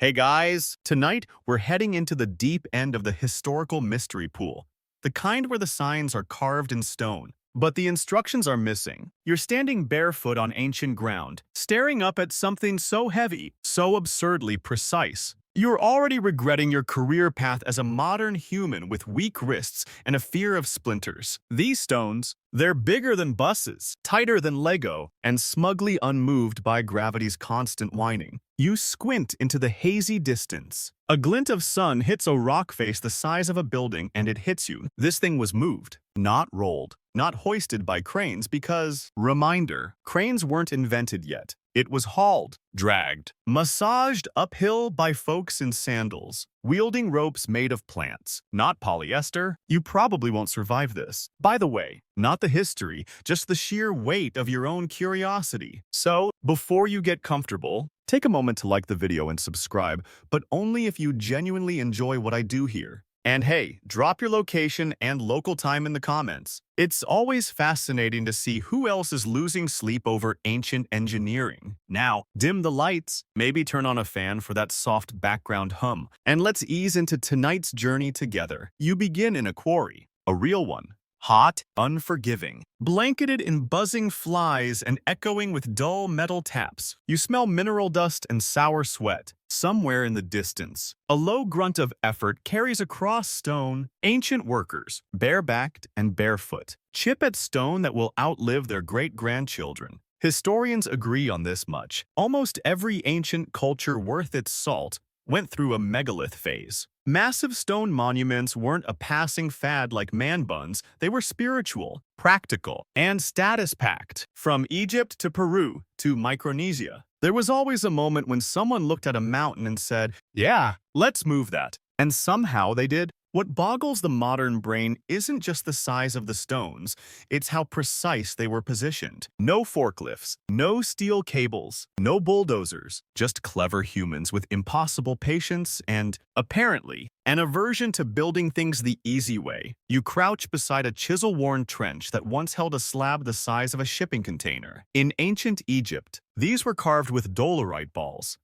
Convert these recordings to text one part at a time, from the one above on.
Hey guys, tonight we're heading into the deep end of the historical mystery pool, the kind where the signs are carved in stone, but the instructions are missing. You're standing barefoot on ancient ground, staring up at something so heavy, so absurdly precise. You're already regretting your career path as a modern human with weak wrists and a fear of splinters. These stones, they're bigger than buses, tighter than Lego, and smugly unmoved by gravity's constant whining. You squint into the hazy distance. A glint of sun hits a rock face the size of a building and it hits you. This thing was moved, not rolled, not hoisted by cranes because, reminder, cranes weren't invented yet. It was hauled, dragged, massaged uphill by folks in sandals, wielding ropes made of plants, not polyester. You probably won't survive this. By the way, not the history, just the sheer weight of your own curiosity. So, before you get comfortable, take a moment to like the video and subscribe, but only if you genuinely enjoy what I do here. And hey, drop your location and local time in the comments. It's always fascinating to see who else is losing sleep over ancient engineering. Now, dim the lights, maybe turn on a fan for that soft background hum, and let's ease into tonight's journey together. You begin in a quarry, a real one. Hot, unforgiving, blanketed in buzzing flies and echoing with dull metal taps. You smell mineral dust and sour sweat. Somewhere in the distance, a low grunt of effort carries across stone. Ancient workers, barebacked and barefoot, chip at stone that will outlive their great-grandchildren. Historians agree on this much. Almost every ancient culture worth its salt went through a megalith phase. Massive stone monuments weren't a passing fad like man buns, they were spiritual, practical, and status-packed. From Egypt to Peru to Micronesia, there was always a moment when someone looked at a mountain and said, "Yeah, let's move that." And somehow they did. What boggles the modern brain isn't just the size of the stones, it's how precise they were positioned. No forklifts, no steel cables, no bulldozers, just clever humans with impossible patience and, apparently, an aversion to building things the easy way. You crouch beside a chisel-worn trench that once held a slab the size of a shipping container. In ancient Egypt, these were carved with dolerite balls,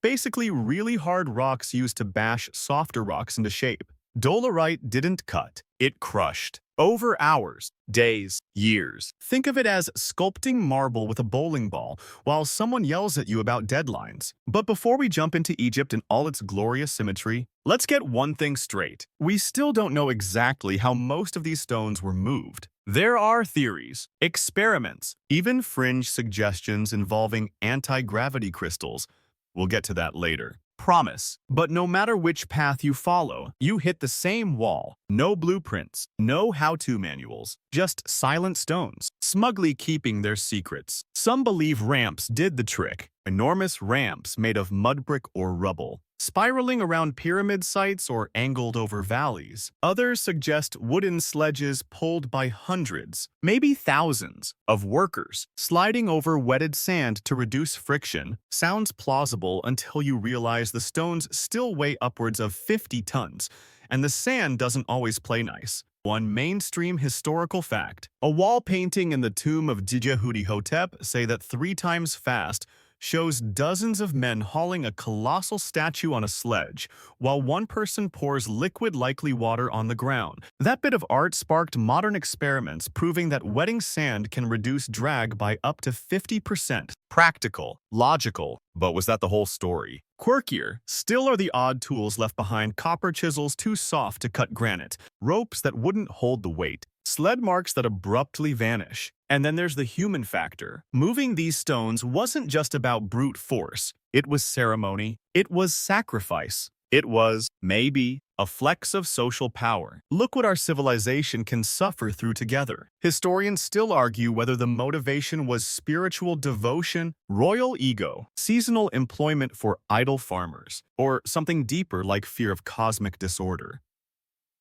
basically really hard rocks used to bash softer rocks into shape. Dolerite didn't cut, it crushed. Over hours, days, years. Think of it as sculpting marble with a bowling ball while someone yells at you about deadlines. But before we jump into Egypt in all its glorious symmetry, let's get one thing straight. We still don't know exactly how most of these stones were moved. There are theories, experiments, even fringe suggestions involving anti-gravity crystals. We'll get to that later. Promise. But no matter which path you follow, you hit the same wall. No blueprints, no how-to manuals, just silent stones, smugly keeping their secrets. Some believe ramps did the trick. Enormous ramps made of mud brick or rubble, spiraling around pyramid sites or angled over valleys. Others suggest wooden sledges pulled by hundreds, maybe thousands, of workers, sliding over wetted sand to reduce friction. Sounds plausible until you realize the stones still weigh upwards of 50 tons, and the sand doesn't always play nice. One mainstream historical fact: a wall painting in the tomb of Djehutihotep, say that 3 times fast, shows dozens of men hauling a colossal statue on a sledge, while one person pours liquid, likely water, on the ground. That bit of art sparked modern experiments proving that wetting sand can reduce drag by up to 50%. Practical, logical, but was that the whole story? Quirkier still are the odd tools left behind: copper chisels too soft to cut granite, ropes that wouldn't hold the weight, sled marks that abruptly vanish. And then there's the human factor. Moving these stones wasn't just about brute force. It was ceremony. It was sacrifice. It was, maybe, a flex of social power. Look what our civilization can suffer through together. Historians still argue whether the motivation was spiritual devotion, royal ego, seasonal employment for idle farmers, or something deeper like fear of cosmic disorder.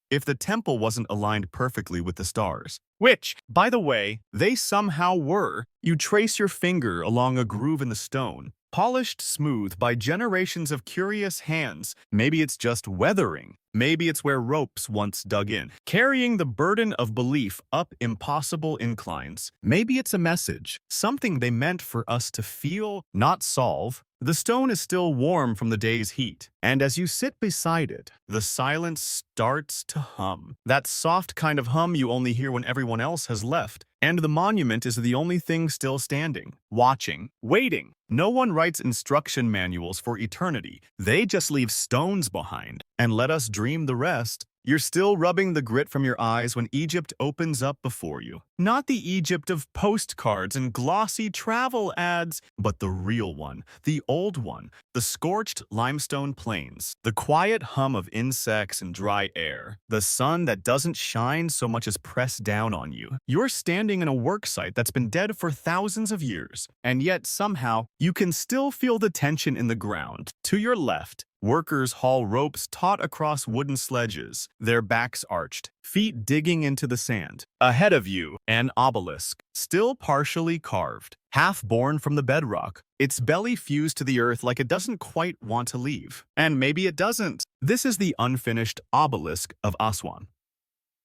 If the temple wasn't aligned perfectly with the stars, which, by the way, they somehow were, you trace your finger along a groove in the stone, polished smooth by generations of curious hands. Maybe it's just weathering. Maybe it's where ropes once dug in, carrying the burden of belief up impossible inclines. Maybe it's a message, something they meant for us to feel, not solve. The stone is still warm from the day's heat, and as you sit beside it, the silence starts to hum. That soft kind of hum you only hear when everyone else has left, and the monument is the only thing still standing, watching, waiting. No one writes instruction manuals for eternity. They just leave stones behind and let us dream the rest. You're still rubbing the grit from your eyes when Egypt opens up before you. Not the Egypt of postcards and glossy travel ads, but the real one, the old one, the scorched limestone plains, the quiet hum of insects and dry air, the sun that doesn't shine so much as press down on you. You're standing in a work site that's been dead for thousands of years, and yet somehow you can still feel the tension in the ground. To your left, workers haul ropes taut across wooden sledges, their backs arched, feet digging into the sand. Ahead of you, an obelisk, still partially carved, half born from the bedrock, its belly fused to the earth like it doesn't quite want to leave. And maybe it doesn't. This is the unfinished obelisk of Aswan.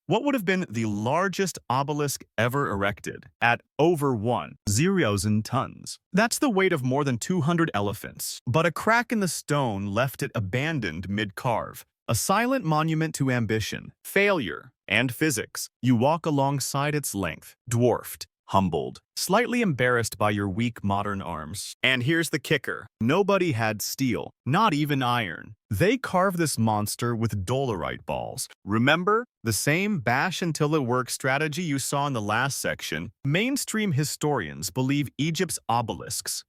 What would have been the largest obelisk ever erected, at over 1,000 tons. That's the weight of more than 200 elephants. But a crack in the stone left it abandoned mid-carve, a silent monument to ambition, failure, and physics. You walk alongside its length, dwarfed, humbled, slightly embarrassed by your weak modern arms. And here's the kicker. Nobody had steel, not even iron. They carved this monster with dolerite balls. Remember? The same bash until it works strategy you saw in the last section. Mainstream historians believe Egypt's obelisks,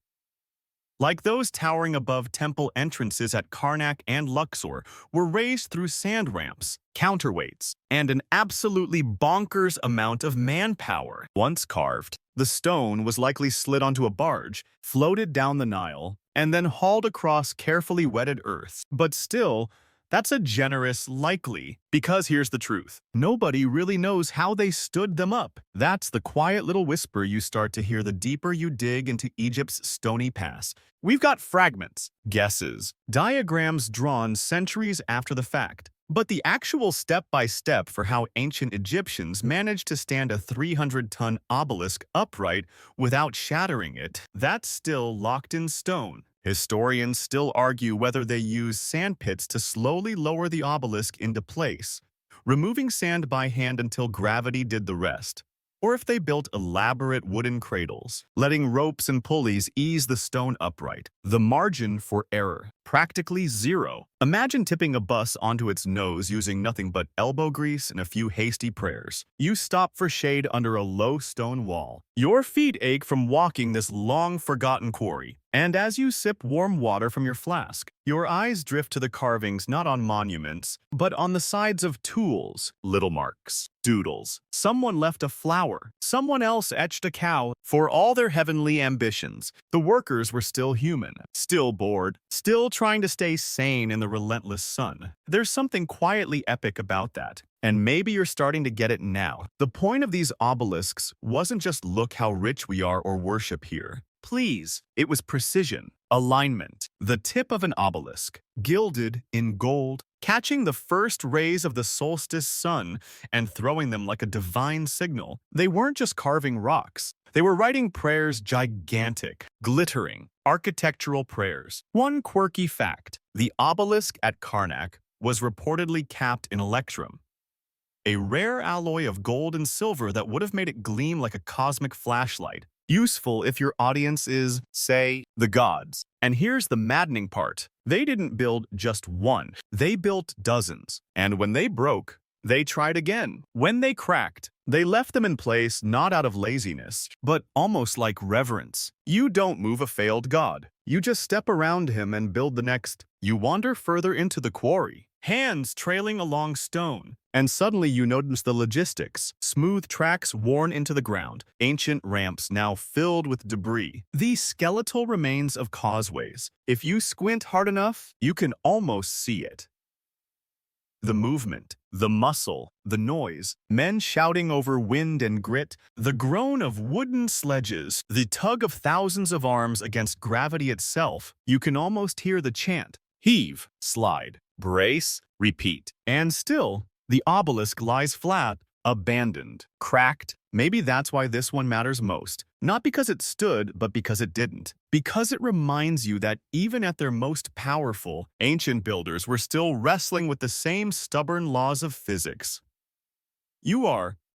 like those towering above temple entrances at Karnak and Luxor, were raised through sand ramps, counterweights, and an absolutely bonkers amount of manpower. Once carved, the stone was likely slid onto a barge, floated down the Nile, and then hauled across carefully wetted earth. But still, that's a generous likely, because here's the truth. Nobody really knows how they stood them up. That's the quiet little whisper you start to hear the deeper you dig into Egypt's stony past. We've got fragments, guesses, diagrams drawn centuries after the fact. But the actual step-by-step for how ancient Egyptians managed to stand a 300-ton obelisk upright without shattering it, that's still locked in stone. Historians still argue whether they used sand pits to slowly lower the obelisk into place, removing sand by hand until gravity did the rest, or if they built elaborate wooden cradles, letting ropes and pulleys ease the stone upright. The margin for error, practically zero. Imagine tipping a bus onto its nose using nothing but elbow grease and a few hasty prayers. You stop for shade under a low stone wall. Your feet ache from walking this long-forgotten quarry. And as you sip warm water from your flask, your eyes drift to the carvings not on monuments, but on the sides of tools, little marks, doodles. Someone left a flower. Someone else etched a cow. For all their heavenly ambitions, the workers were still human, still bored, still trying to stay sane in the relentless sun. There's something quietly epic about that. And maybe you're starting to get it now. The point of these obelisks wasn't just look how rich we are or worship here. Please, it was precision, alignment. The tip of an obelisk, gilded in gold, catching the first rays of the solstice sun and throwing them like a divine signal. They weren't just carving rocks. They were writing prayers, gigantic, glittering, architectural prayers. One quirky fact, the obelisk at Karnak was reportedly capped in electrum, a rare alloy of gold and silver that would have made it gleam like a cosmic flashlight. Useful if your audience is, say, the gods. And here's the maddening part. They didn't build just one. They built dozens. And when they broke, they tried again. When they cracked, they left them in place not out of laziness, but almost like reverence. You don't move a failed god. You just step around him and build the next. You wander further into the quarry, hands trailing along stone, and suddenly you notice the logistics. Smooth tracks worn into the ground, ancient ramps now filled with debris. These skeletal remains of causeways. If you squint hard enough, you can almost see it. The movement, the muscle, the noise, men shouting over wind and grit, the groan of wooden sledges, the tug of thousands of arms against gravity itself. You can almost hear the chant. Heave, slide, brace, repeat. And still, the obelisk lies flat, abandoned, cracked, Maybe that's why this one matters most. Not because it stood, but because it didn't. Because it reminds you that even at their most powerful, ancient builders were still wrestling with the same stubborn laws of physics.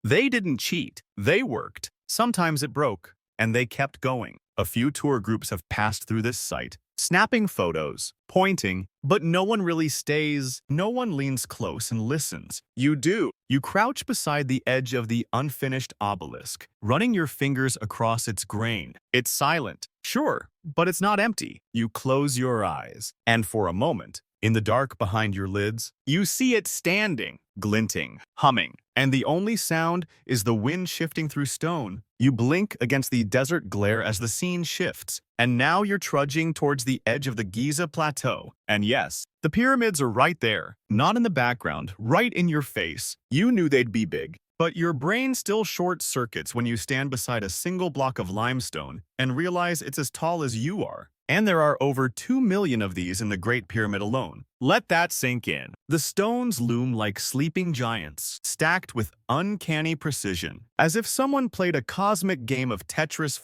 They didn't cheat. They worked. Sometimes it broke, and they kept going. A few tour groups have passed through this site, snapping photos, pointing, but no one really stays. No one leans close and listens. You do. You crouch beside the edge of the unfinished obelisk, running your fingers across its grain. It's silent, sure, but it's not empty. You close your eyes, and for a moment, in the dark behind your lids, you see it standing, glinting, humming, and the only sound is the wind shifting through stone. You blink against the desert glare as the scene shifts, and now you're trudging towards the edge of the Giza Plateau. And yes, the pyramids are right there, not in the background, right in your face. You knew they'd be big, but your brain still short-circuits when you stand beside a single block of limestone and realize it's as tall as you are. And there are over 2 million of these in the Great Pyramid alone. Let that sink in. The stones loom like sleeping giants, stacked with uncanny precision, as if someone played a cosmic game of Tetris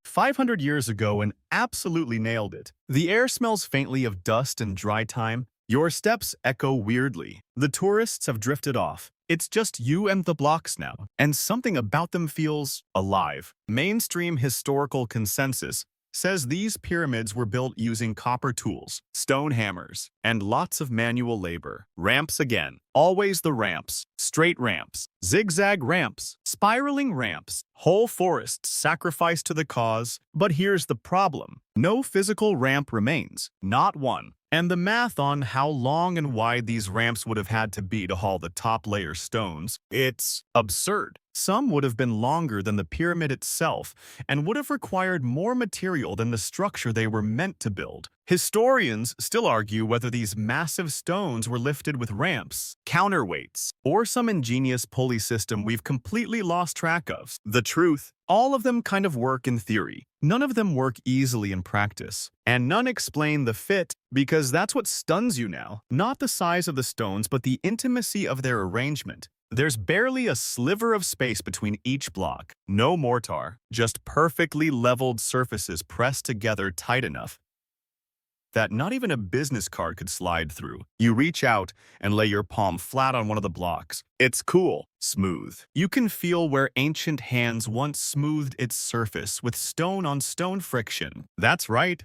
500 years ago and absolutely nailed it. The air smells faintly of dust and dry time. Your steps echo weirdly. The tourists have drifted off. It's just you and the blocks now, and something about them feels alive. Mainstream historical consensus says these pyramids were built using copper tools, stone hammers, and lots of manual labor. Ramps again. Always the ramps. Straight ramps. Zigzag ramps. Spiraling ramps. Whole forests sacrificed to the cause. But here's the problem. No physical ramp remains. Not one. And the math on how long and wide these ramps would have had to be to haul the top layer stones, it's absurd. Some would have been longer than the pyramid itself and would have required more material than the structure they were meant to build. Historians still argue whether these massive stones were lifted with ramps, counterweights, or some ingenious pulley system we've completely lost track of. The truth, all of them kind of work in theory. None of them work easily in practice. And none explain the fit, because that's what stuns you now. Not the size of the stones, but the intimacy of their arrangement. There's barely a sliver of space between each block. No mortar, just perfectly leveled surfaces pressed together tight enough that not even a business card could slide through. You reach out and lay your palm flat on one of the blocks. It's cool, smooth. You can feel where ancient hands once smoothed its surface with stone-on-stone friction. That's right.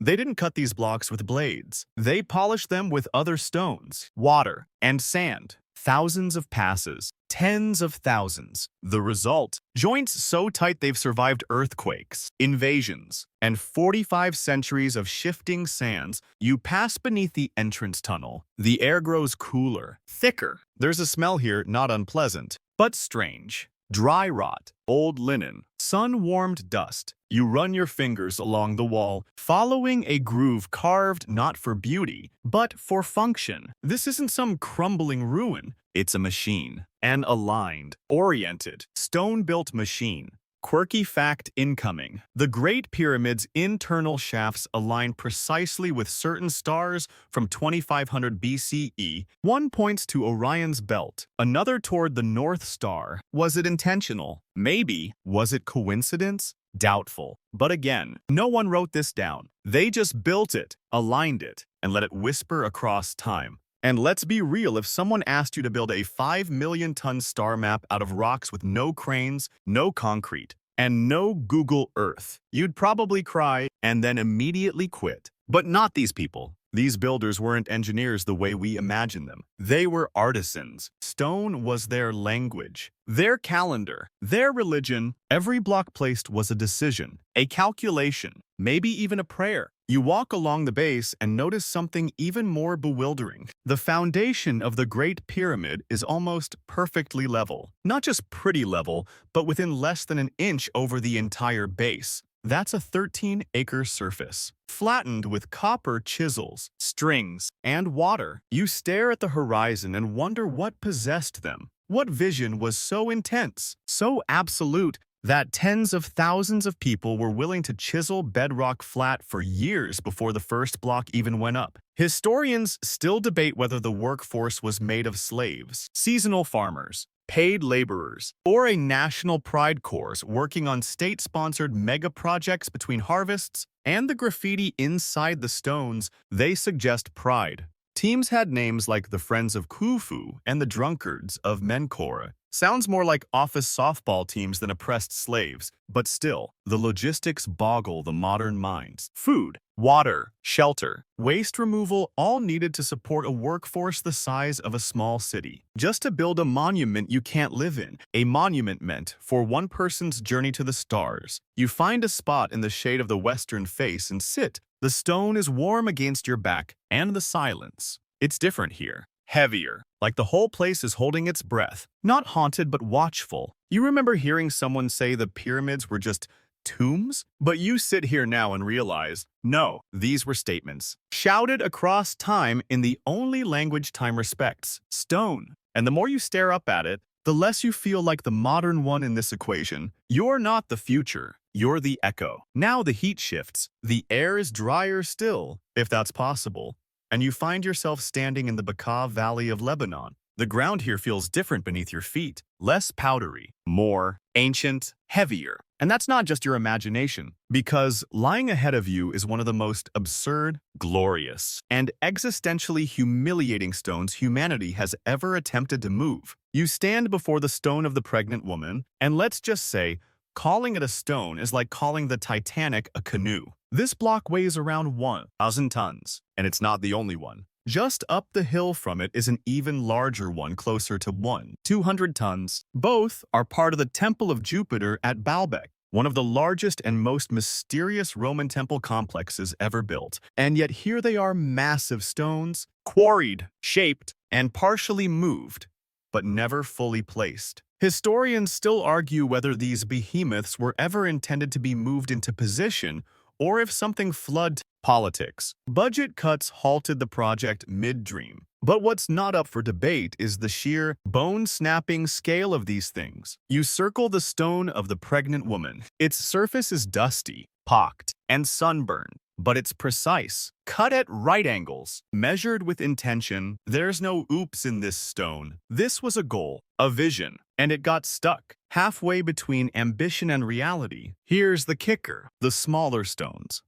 They didn't cut these blocks with blades. They polished them with other stones, water, and sand. Thousands of passes, tens of thousands. The result? Joints so tight they've survived earthquakes, invasions, and 45 centuries of shifting sands. You pass beneath the entrance tunnel. The air grows cooler, thicker. There's a smell here not unpleasant, but strange. Dry rot, old linen, sun-warmed dust. You run your fingers along the wall, following a groove carved not for beauty, but for function. This isn't some crumbling ruin. It's a machine. An aligned, oriented, stone-built machine. Quirky fact incoming. The Great Pyramid's internal shafts align precisely with certain stars from 2500 BCE. One points to Orion's belt, another toward the North Star. Was it intentional? Maybe. Was it coincidence? Doubtful. But again, no one wrote this down. They just built it, aligned it, and let it whisper across time. And let's be real, if someone asked you to build a 5 million ton star map out of rocks with no cranes, no concrete, and no Google Earth, you'd probably cry and then immediately quit. But not these people. These builders weren't engineers the way we imagine them. They were artisans. Stone was their language, their calendar, their religion. Every block placed was a decision, a calculation, maybe even a prayer. You walk along the base and notice something even more bewildering. The foundation of the Great Pyramid is almost perfectly level. Not just pretty level, but within less than an inch over the entire base. That's a 13-acre surface, flattened with copper chisels, strings, and water. You stare at the horizon and wonder what possessed them. What vision was so intense, so absolute, that tens of thousands of people were willing to chisel bedrock flat for years before the first block even went up. Historians still debate whether the workforce was made of slaves, seasonal farmers, paid laborers, or a national pride course working on state-sponsored mega projects between harvests, and the graffiti inside the stones, they suggest pride. Teams had names like the Friends of Khufu and the Drunkards of Menkora. Sounds more like office softball teams than oppressed slaves, but still, the logistics boggle the modern minds. Food, water, shelter, waste removal all needed to support a workforce the size of a small city. Just to build a monument you can't live in, a monument meant for one person's journey to the stars. You find a spot in the shade of the western face and sit. The stone is warm against your back, and the silence. It's different here. Heavier, like the whole place is holding its breath. Not haunted, but watchful. You remember hearing someone say the pyramids were just tombs? But you sit here now and realize, no, these were statements. Shouted across time in the only language time respects, stone. And the more you stare up at it, the less you feel like the modern one in this equation. You're not the future. You're the echo. Now the heat shifts. The air is drier still, if that's possible. And you find yourself standing in the Bekaa Valley of Lebanon. The ground here feels different beneath your feet, less powdery, more ancient, heavier. And that's not just your imagination, because lying ahead of you is one of the most absurd, glorious, and existentially humiliating stones humanity has ever attempted to move. You stand before the stone of the pregnant woman, and let's just say, calling it a stone is like calling the Titanic a canoe. This block weighs around 1,000 tons, and it's not the only one. Just up the hill from it is an even larger one closer to 200 tons. Both are part of the Temple of Jupiter at Baalbek, one of the largest and most mysterious Roman temple complexes ever built. And yet here they are, massive stones, quarried, shaped, and partially moved, but never fully placed. Historians still argue whether these behemoths were ever intended to be moved into position or if something flooded politics. Budget cuts halted the project mid-dream. But what's not up for debate is the sheer, bone-snapping scale of these things. You circle the stone of the pregnant woman. Its surface is dusty, pocked, and sunburned. But it's precise, cut at right angles, measured with intention. There's no oops in this stone. This was a goal, a vision, and it got stuck halfway between ambition and reality. Here's the kicker: the smaller stones.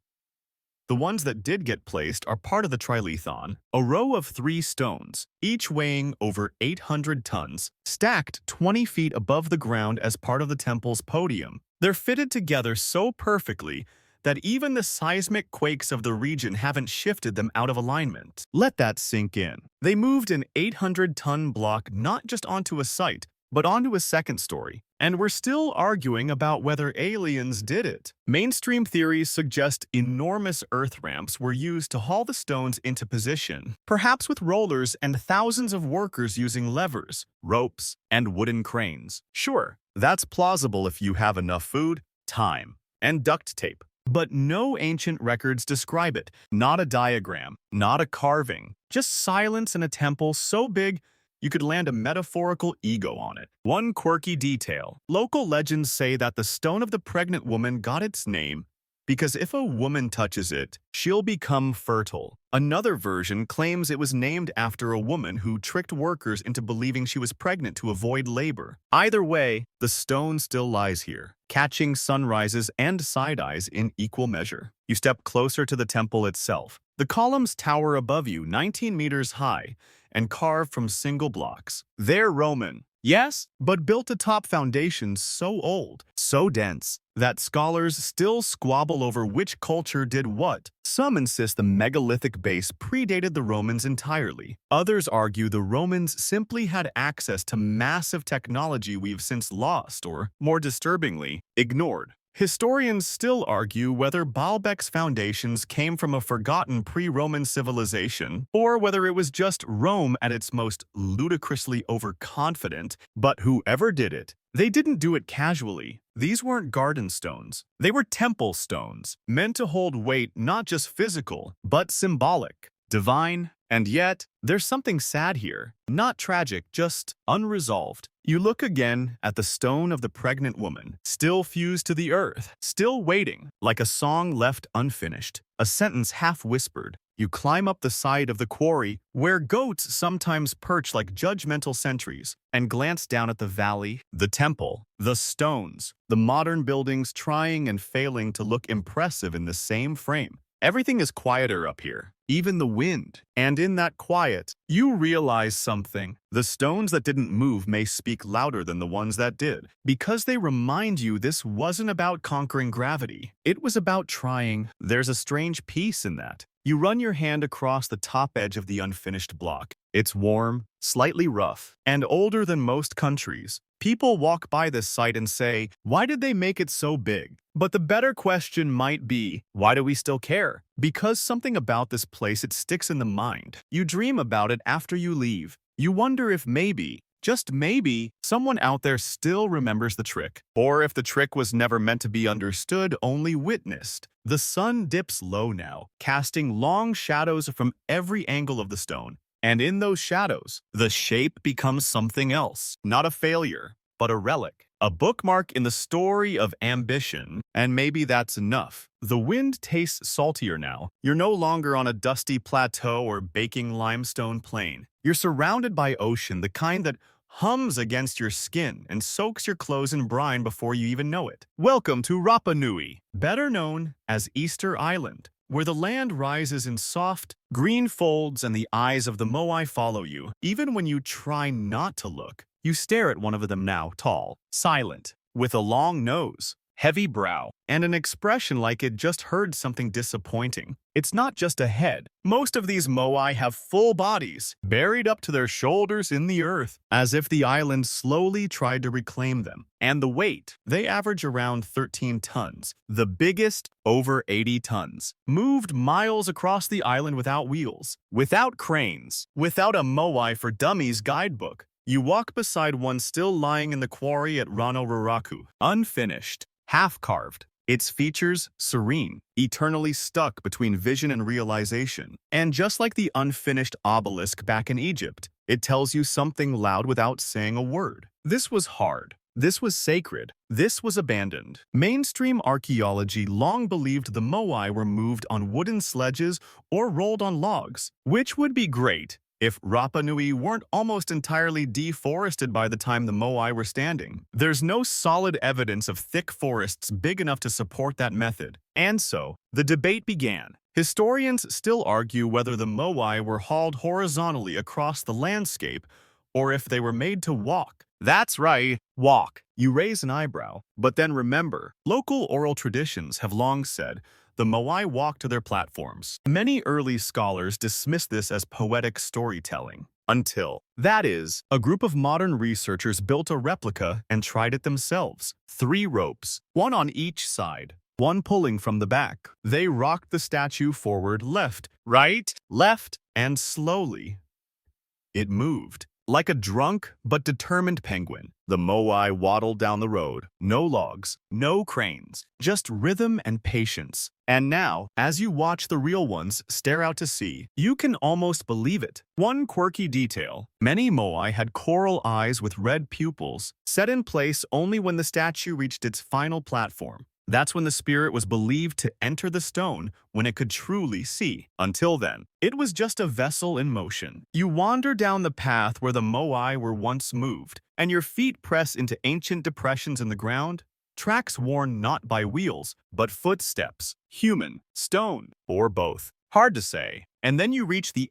The ones that did get placed are part of the trilithon, a row of 3 stones, each weighing over 800 tons, stacked 20 feet above the ground as part of the temple's podium. They're fitted together so perfectly that even the seismic quakes of the region haven't shifted them out of alignment. Let that sink in. They moved an 800-ton block not just onto a site, but onto a second story. And we're still arguing about whether aliens did it. Mainstream theories suggest enormous earth ramps were used to haul the stones into position, perhaps with rollers and thousands of workers using levers, ropes, and wooden cranes. Sure, that's plausible if you have enough food, time, and duct tape. But no ancient records describe it. Not a diagram, not a carving, just silence in a temple so big you could land a metaphorical ego on it. One quirky detail: local legends say that the stone of the pregnant woman got its name because if a woman touches it, she'll become fertile. Another version claims it was named after a woman who tricked workers into believing she was pregnant to avoid labor. Either way, the stone still lies here, catching sunrises and side-eyes in equal measure. You step closer to the temple itself. The columns tower above you, 19 meters high, and carved from single blocks. They're Roman, yes, but built atop foundations so old, so dense, that scholars still squabble over which culture did what. Some insist the megalithic base predated the Romans entirely. Others argue the Romans simply had access to massive technology we've since lost or, more disturbingly, ignored. Historians still argue whether Baalbek's foundations came from a forgotten pre-Roman civilization or whether it was just Rome at its most ludicrously overconfident. But whoever did it, they didn't do it casually. These weren't garden stones. They were temple stones, meant to hold weight not just physical, but symbolic. Divine, And yet, there's something sad here. Not tragic, just unresolved. You look again at the stone of the pregnant woman, still fused to the earth, still waiting, like a song left unfinished, a sentence half-whispered. You climb up the side of the quarry, where goats sometimes perch like judgmental sentries, and glance down at the valley, the temple, the stones, the modern buildings trying and failing to look impressive in the same frame. Everything is quieter up here, even the wind. And in that quiet, you realize something. The stones that didn't move may speak louder than the ones that did, because they remind you this wasn't about conquering gravity. It was about trying. There's a strange peace in that. You run your hand across the top edge of the unfinished block. It's warm, slightly rough, and older than most countries. People walk by this site and say, why did they make it so big? But the better question might be, why do we still care? Because something about this place, it sticks in the mind. You dream about it after you leave. You wonder if maybe, just maybe, someone out there still remembers the trick. Or if the trick was never meant to be understood, only witnessed. The sun dips low now, casting long shadows from every angle of the stone. And in those shadows, the shape becomes something else. Not a failure, but a relic. A bookmark in the story of ambition, and maybe that's enough. The wind tastes saltier now. You're no longer on a dusty plateau or baking limestone plain. You're surrounded by ocean, the kind that hums against your skin and soaks your clothes in brine before you even know it. Welcome to Rapa Nui, better known as Easter Island, where the land rises in soft, green folds and the eyes of the moai follow you, even when you try not to look. You stare at one of them now, tall, silent, with a long nose, heavy brow, and an expression like it just heard something disappointing. It's not just a head. Most of these moai have full bodies, buried up to their shoulders in the earth, as if the island slowly tried to reclaim them. And the weight, they average around 13 tons, the biggest over 80 tons, moved miles across the island without wheels, without cranes, without a moai for dummies guidebook. You walk beside one still lying in the quarry at Rano, unfinished, half-carved. Its features serene, eternally stuck between vision and realization. And just like the unfinished obelisk back in Egypt, it tells you something loud without saying a word. This was hard. This was sacred. This was abandoned. Mainstream archaeology long believed the moai were moved on wooden sledges or rolled on logs, which would be great if Rapa Nui weren't almost entirely deforested by the time the moai were standing. There's no solid evidence of thick forests big enough to support that method. And so, the debate began. Historians still argue whether the moai were hauled horizontally across the landscape or if they were made to walk. That's right, walk. You raise an eyebrow, but then remember, local oral traditions have long said the moai walk to their platforms. Many early scholars dismiss this as poetic storytelling, until, that is, a group of modern researchers built a replica and tried it themselves. 3 ropes, one on each side, one pulling from the back. They rocked the statue forward, left, right, left, and slowly it moved. Like a drunk but determined penguin, the moai waddled down the road. No logs, no cranes, just rhythm and patience. And now, as you watch the real ones stare out to sea, you can almost believe it. One quirky detail: many moai had coral eyes with red pupils, set in place only when the statue reached its final platform. That's when the spirit was believed to enter the stone, when it could truly see. Until then, it was just a vessel in motion. You wander down the path where the moai were once moved, and your feet press into ancient depressions in the ground. Tracks worn not by wheels, but footsteps. Human, stone, or both. Hard to say. And then you reach the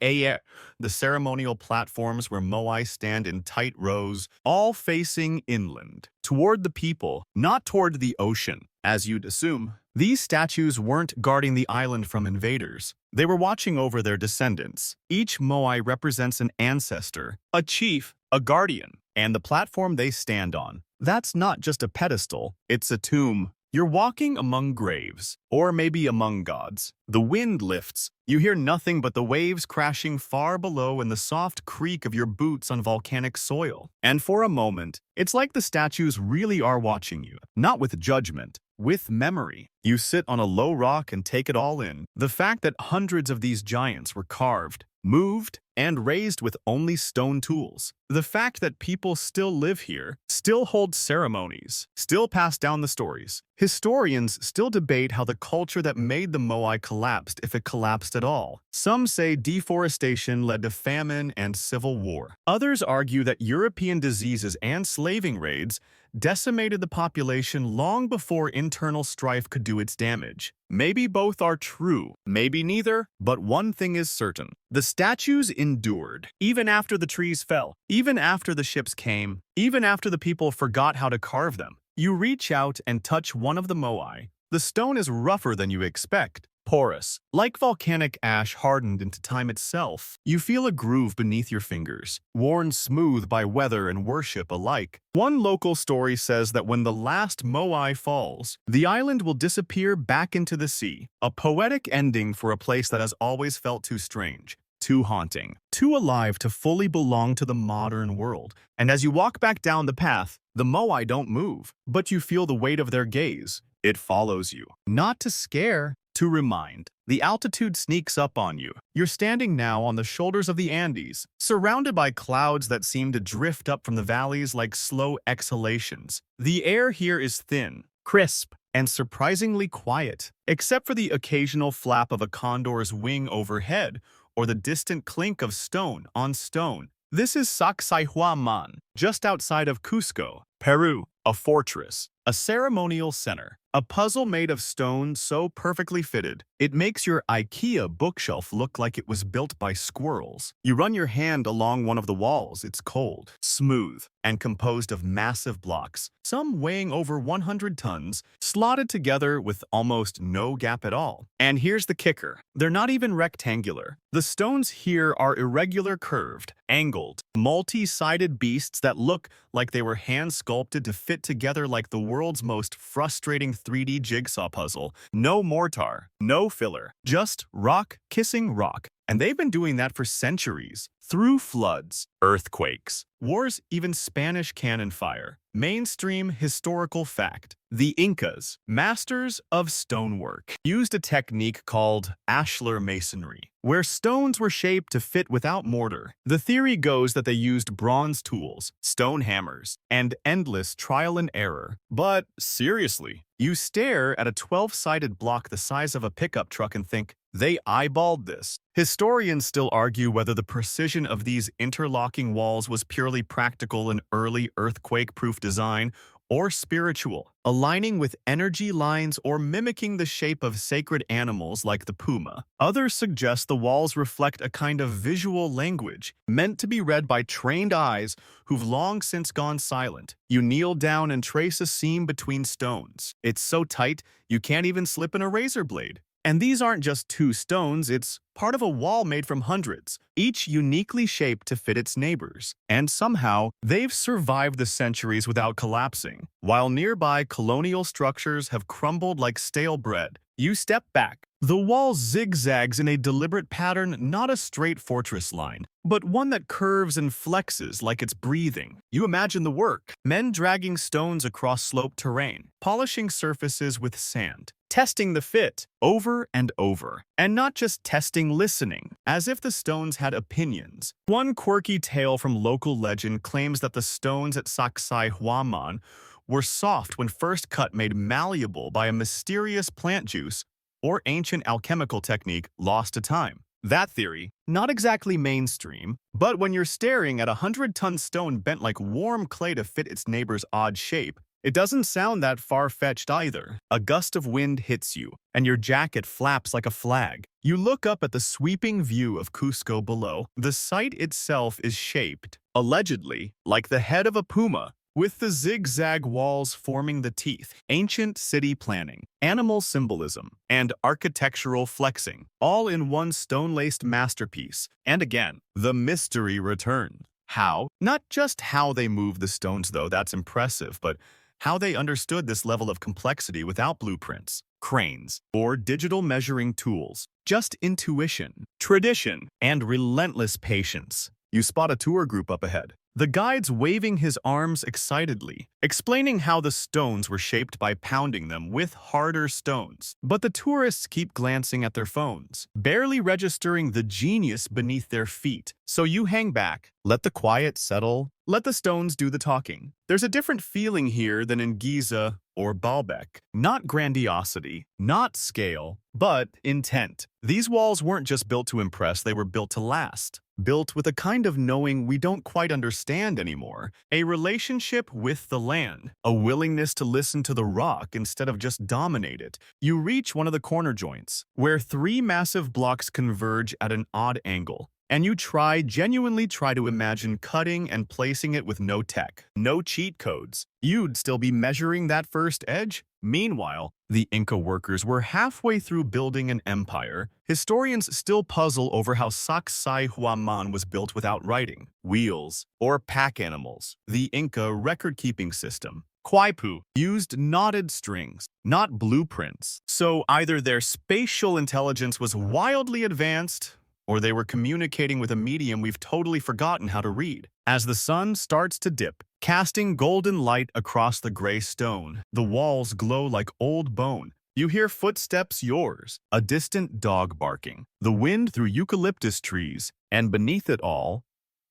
ceremonial platforms where moai stand in tight rows, all facing inland, toward the people, not toward the ocean, as you'd assume. These statues weren't guarding the island from invaders. They were watching over their descendants. Each moai represents an ancestor, a chief, a guardian, and the platform they stand on. That's not just a pedestal, it's a tomb. You're walking among graves, or maybe among gods. The wind lifts. You hear nothing but the waves crashing far below and the soft creak of your boots on volcanic soil. And for a moment, it's like the statues really are watching you, not with judgment, with memory. You sit on a low rock and take it all in. The fact that hundreds of these giants were carved, moved, and raised with only stone tools. The fact that people still live here, still hold ceremonies, still pass down the stories. Historians still debate how the culture that made the Moai collapsed, if it collapsed at all. Some say deforestation led to famine and civil war. Others argue that European diseases and slaving raids decimated the population long before internal strife could do its damage. Maybe both are true, maybe neither, but one thing is certain. The statues endured, even after the trees fell, even after the ships came, even after the people forgot how to carve them. You reach out and touch one of the Moai. The stone is rougher than you expect. Porous, like volcanic ash hardened into time itself. You feel a groove beneath your fingers, worn smooth by weather and worship alike. One local story says that when the last Moai falls, the island will disappear back into the sea, a poetic ending for a place that has always felt too strange, too haunting, too alive to fully belong to the modern world. And as you walk back down the path, the Moai don't move, but you feel the weight of their gaze. It follows you, not to scare, to remind. The altitude sneaks up on you. You're standing now on the shoulders of the Andes, surrounded by clouds that seem to drift up from the valleys like slow exhalations. The air here is thin, crisp, and surprisingly quiet, except for the occasional flap of a condor's wing overhead or the distant clink of stone on stone. This is Sacsayhuaman, just outside of Cusco, Peru, a fortress, a ceremonial center, a puzzle made of stone so perfectly fitted, it makes your IKEA bookshelf look like it was built by squirrels. You run your hand along one of the walls. It's cold, smooth, and composed of massive blocks, some weighing over 100 tons, slotted together with almost no gap at all. And here's the kicker. They're not even rectangular. The stones here are irregular curved, angled, multi-sided beasts that look like they were hand-sculpted to fit together like the world's most frustrating 3D jigsaw puzzle. No mortar, no filler, just rock kissing rock. And they've been doing that for centuries, through floods, earthquakes, wars, even Spanish cannon fire. Mainstream historical fact. The Incas, masters of stonework, used a technique called ashlar masonry, where stones were shaped to fit without mortar. The theory goes that they used bronze tools, stone hammers, and endless trial and error. But seriously, you stare at a 12-sided block the size of a pickup truck and think, they eyeballed this. Historians still argue whether the precision of these interlocking walls was purely practical and early earthquake-proof design or spiritual, aligning with energy lines or mimicking the shape of sacred animals like the puma. Others suggest the walls reflect a kind of visual language meant to be read by trained eyes who've long since gone silent. You kneel down and trace a seam between stones. It's so tight, you can't even slip in a razor blade. And these aren't just two stones, it's part of a wall made from hundreds, each uniquely shaped to fit its neighbors. And somehow, they've survived the centuries without collapsing, while nearby colonial structures have crumbled like stale bread. You step back. The wall zigzags in a deliberate pattern, not a straight fortress line, but one that curves and flexes like it's breathing. You imagine the work. Men dragging stones across sloped terrain, polishing surfaces with sand, testing the fit over and over. And not just testing, listening, as if the stones had opinions. One quirky tale from local legend claims that the stones at Sacsayhuaman were soft when first cut, made malleable by a mysterious plant juice or ancient alchemical technique lost to time. That theory, not exactly mainstream, but when you're staring at a 100-ton stone bent like warm clay to fit its neighbor's odd shape, it doesn't sound that far-fetched either. A gust of wind hits you, and your jacket flaps like a flag. You look up at the sweeping view of Cusco below. The site itself is shaped, allegedly, like the head of a puma, with the zigzag walls forming the teeth. Ancient city planning, animal symbolism, and architectural flexing, all in one stone-laced masterpiece. And again, the mystery returns. How? Not just how they move the stones, though, that's impressive, but how they understood this level of complexity without blueprints, cranes, or digital measuring tools. Just intuition, tradition, and relentless patience. You spot a tour group up ahead. the guide's waving his arms excitedly, explaining how the stones were shaped by pounding them with harder stones. But the tourists keep glancing at their phones, barely registering the genius beneath their feet. So you hang back, let the quiet settle, let the stones do the talking. There's a different feeling here than in Giza or Baalbek. Not grandiosity, not scale, but intent. These walls weren't just built to impress, they were built to last. Built with a kind of knowing we don't quite understand anymore, a relationship with the land, a willingness to listen to the rock instead of just dominate it. You reach one of the corner joints, where three massive blocks converge at an odd angle. And you genuinely try to imagine cutting and placing it with no tech, no cheat codes. You'd still be measuring that first edge? Meanwhile, the Inca workers were halfway through building an empire. Historians still puzzle over how Sacsayhuaman was built without writing, wheels, or pack animals. The Inca record-keeping system, Quaipu, used knotted strings, not blueprints. So either their spatial intelligence was wildly advanced, or they were communicating with a medium we've totally forgotten how to read. As the sun starts to dip, casting golden light across the gray stone, the walls glow like old bone. You hear footsteps yours, a distant dog barking, the wind through eucalyptus trees, and beneath it all,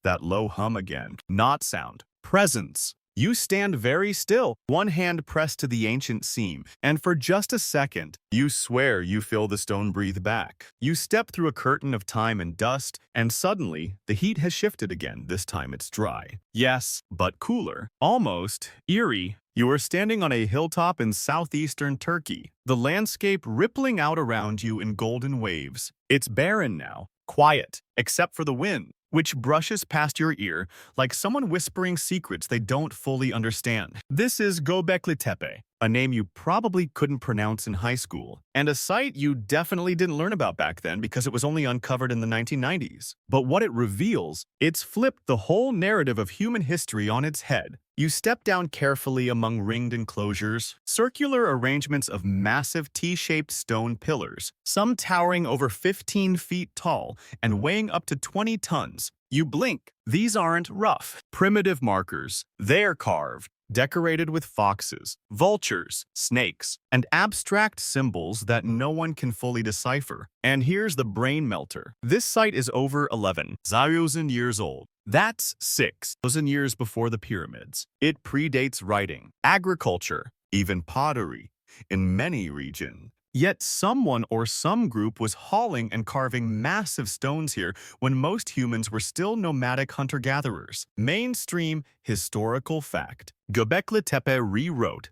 that low hum again. Not sound, presence. You stand very still, one hand pressed to the ancient seam, and for just a second, you swear you feel the stone breathe back. You step through a curtain of time and dust, and suddenly, the heat has shifted again. This time it's dry. Yes, but cooler. Almost eerie. You are standing on a hilltop in southeastern Turkey, the landscape rippling out around you in golden waves. It's barren now, quiet, except for the wind, which brushes past your ear like someone whispering secrets they don't fully understand. This is Göbekli Tepe, a name you probably couldn't pronounce in high school, and a site you definitely didn't learn about back then because it was only uncovered in the 1990s. But what it reveals, it's flipped the whole narrative of human history on its head. You step down carefully among ringed enclosures, circular arrangements of massive T-shaped stone pillars, some towering over 15 feet tall and weighing up to 20 tons. You blink. These aren't rough, primitive markers. They're carved, decorated with foxes, vultures, snakes, and abstract symbols that no one can fully decipher. And here's the brain melter. This site is over 11,000 years old. That's 6,000 years before the pyramids. It predates writing, agriculture, even pottery, in many regions. Yet someone or some group was hauling and carving massive stones here when most humans were still nomadic hunter-gatherers. Mainstream historical fact. Göbekli Tepe rewrote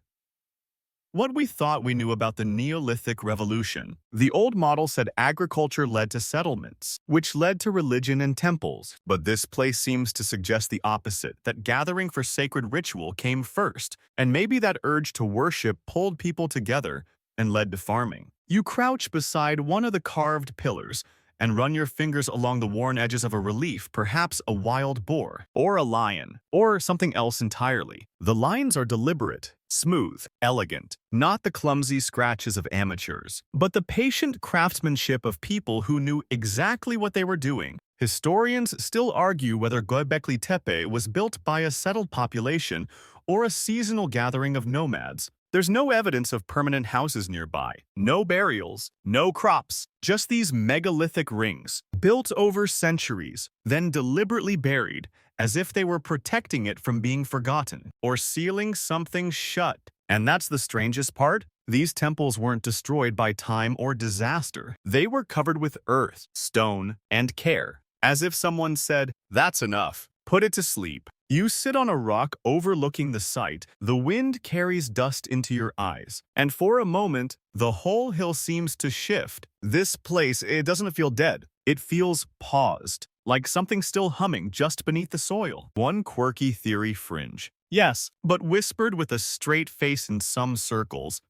what we thought we knew about the Neolithic Revolution. The old model said agriculture led to settlements, which led to religion and temples. But this place seems to suggest the opposite, that gathering for sacred ritual came first, and maybe that urge to worship pulled people together and led to farming. You crouch beside one of the carved pillars and run your fingers along the worn edges of a relief, perhaps a wild boar, or a lion, or something else entirely. The lines are deliberate, smooth, elegant, not the clumsy scratches of amateurs, but the patient craftsmanship of people who knew exactly what they were doing. Historians still argue whether Göbekli Tepe was built by a settled population or a seasonal gathering of nomads. There's no evidence of permanent houses nearby, no burials, no crops, just these megalithic rings, built over centuries, then deliberately buried, as if they were protecting it from being forgotten, or sealing something shut. And that's the strangest part. These temples weren't destroyed by time or disaster. They were covered with earth, stone, and care, as if someone said, "That's enough. Put it to sleep." You sit on a rock overlooking the site, the wind carries dust into your eyes, and for a moment, the whole hill seems to shift. This place, it doesn't feel dead. It feels paused, like something still humming just beneath the soil. One quirky theory fringe. Yes, but whispered with a straight face in some circles,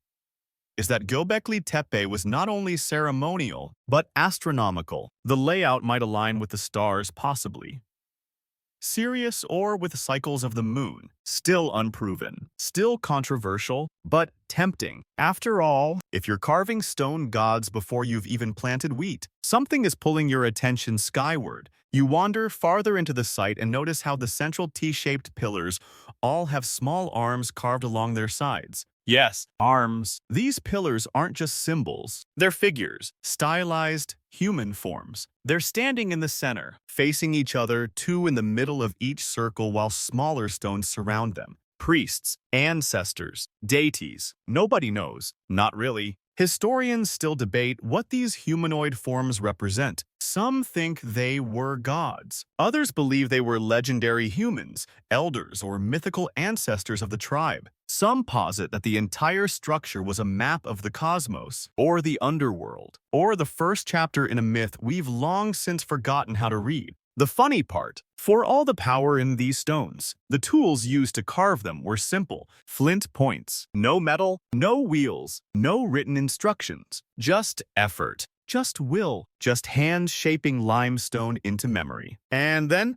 is that Göbekli Tepe was not only ceremonial, but astronomical. The layout might align with the stars possibly. Sirius or with cycles of the moon. Still unproven, still controversial, but tempting. After all, if you're carving stone gods before you've even planted wheat, something is pulling your attention skyward. You wander farther into the site and notice how the central T-shaped pillars all have small arms carved along their sides. Yes, arms. These pillars aren't just symbols. They're figures, stylized human forms. They're standing in the center, facing each other, two in the middle of each circle while smaller stones surround them. Priests, ancestors, deities. Nobody knows. Not really. Historians still debate what these humanoid forms represent. Some think they were gods. Others believe they were legendary humans, elders, or mythical ancestors of the tribe. Some posit that the entire structure was a map of the cosmos, or the underworld, or the first chapter in a myth we've long since forgotten how to read. The funny part, for all the power in these stones, the tools used to carve them were simple. Flint points, no metal, no wheels, no written instructions, just effort, just will, just hands shaping limestone into memory. And then,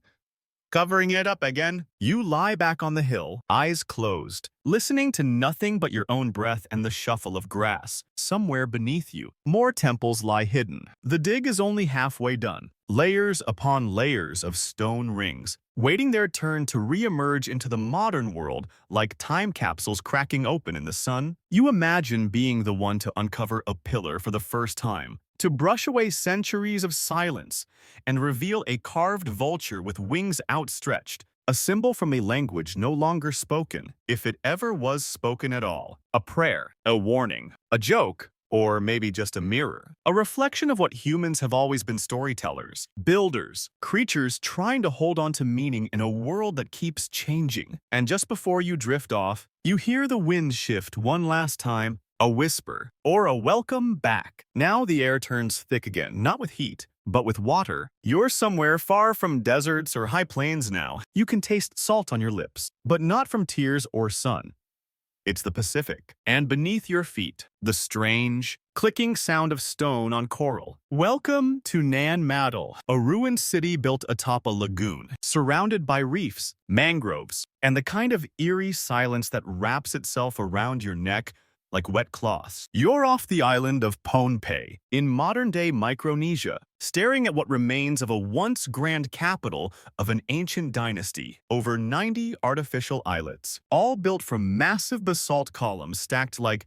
covering it up again, you lie back on the hill, eyes closed, listening to nothing but your own breath and the shuffle of grass. Somewhere beneath you, more temples lie hidden. The dig is only halfway done. Layers upon layers of stone rings, waiting their turn to re-emerge into the modern world like time capsules cracking open in the sun. You imagine being the one to uncover a pillar for the first time, to brush away centuries of silence and reveal a carved vulture with wings outstretched, a symbol from a language no longer spoken, if it ever was spoken at all. A prayer, a warning, a joke, or maybe just a mirror. A reflection of what humans have always been: storytellers, builders, creatures trying to hold on to meaning in a world that keeps changing. And just before you drift off, you hear the wind shift one last time, a whisper, or a welcome back. Now the air turns thick again, not with heat, but with water. You're somewhere far from deserts or high plains now. You can taste salt on your lips, but not from tears or sun. It's the Pacific, and beneath your feet, the strange, clicking sound of stone on coral. Welcome to Nan Madol, a ruined city built atop a lagoon, surrounded by reefs, mangroves, and the kind of eerie silence that wraps itself around your neck like wet cloths. You're off the island of Pohnpei, in modern-day Micronesia, staring at what remains of a once grand capital of an ancient dynasty. Over 90 artificial islets, all built from massive basalt columns stacked like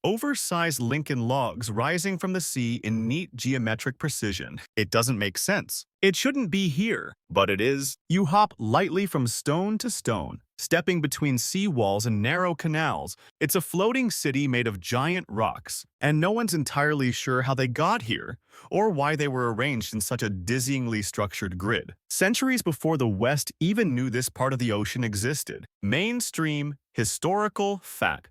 oversized Lincoln logs rising from the sea in neat geometric precision. It doesn't make sense. It shouldn't be here, but it is. You hop lightly from stone to stone, stepping between sea walls and narrow canals. It's a floating city made of giant rocks, and no one's entirely sure how they got here or why they were arranged in such a dizzyingly structured grid. Centuries before the West even knew this part of the ocean existed. Mainstream historical fact.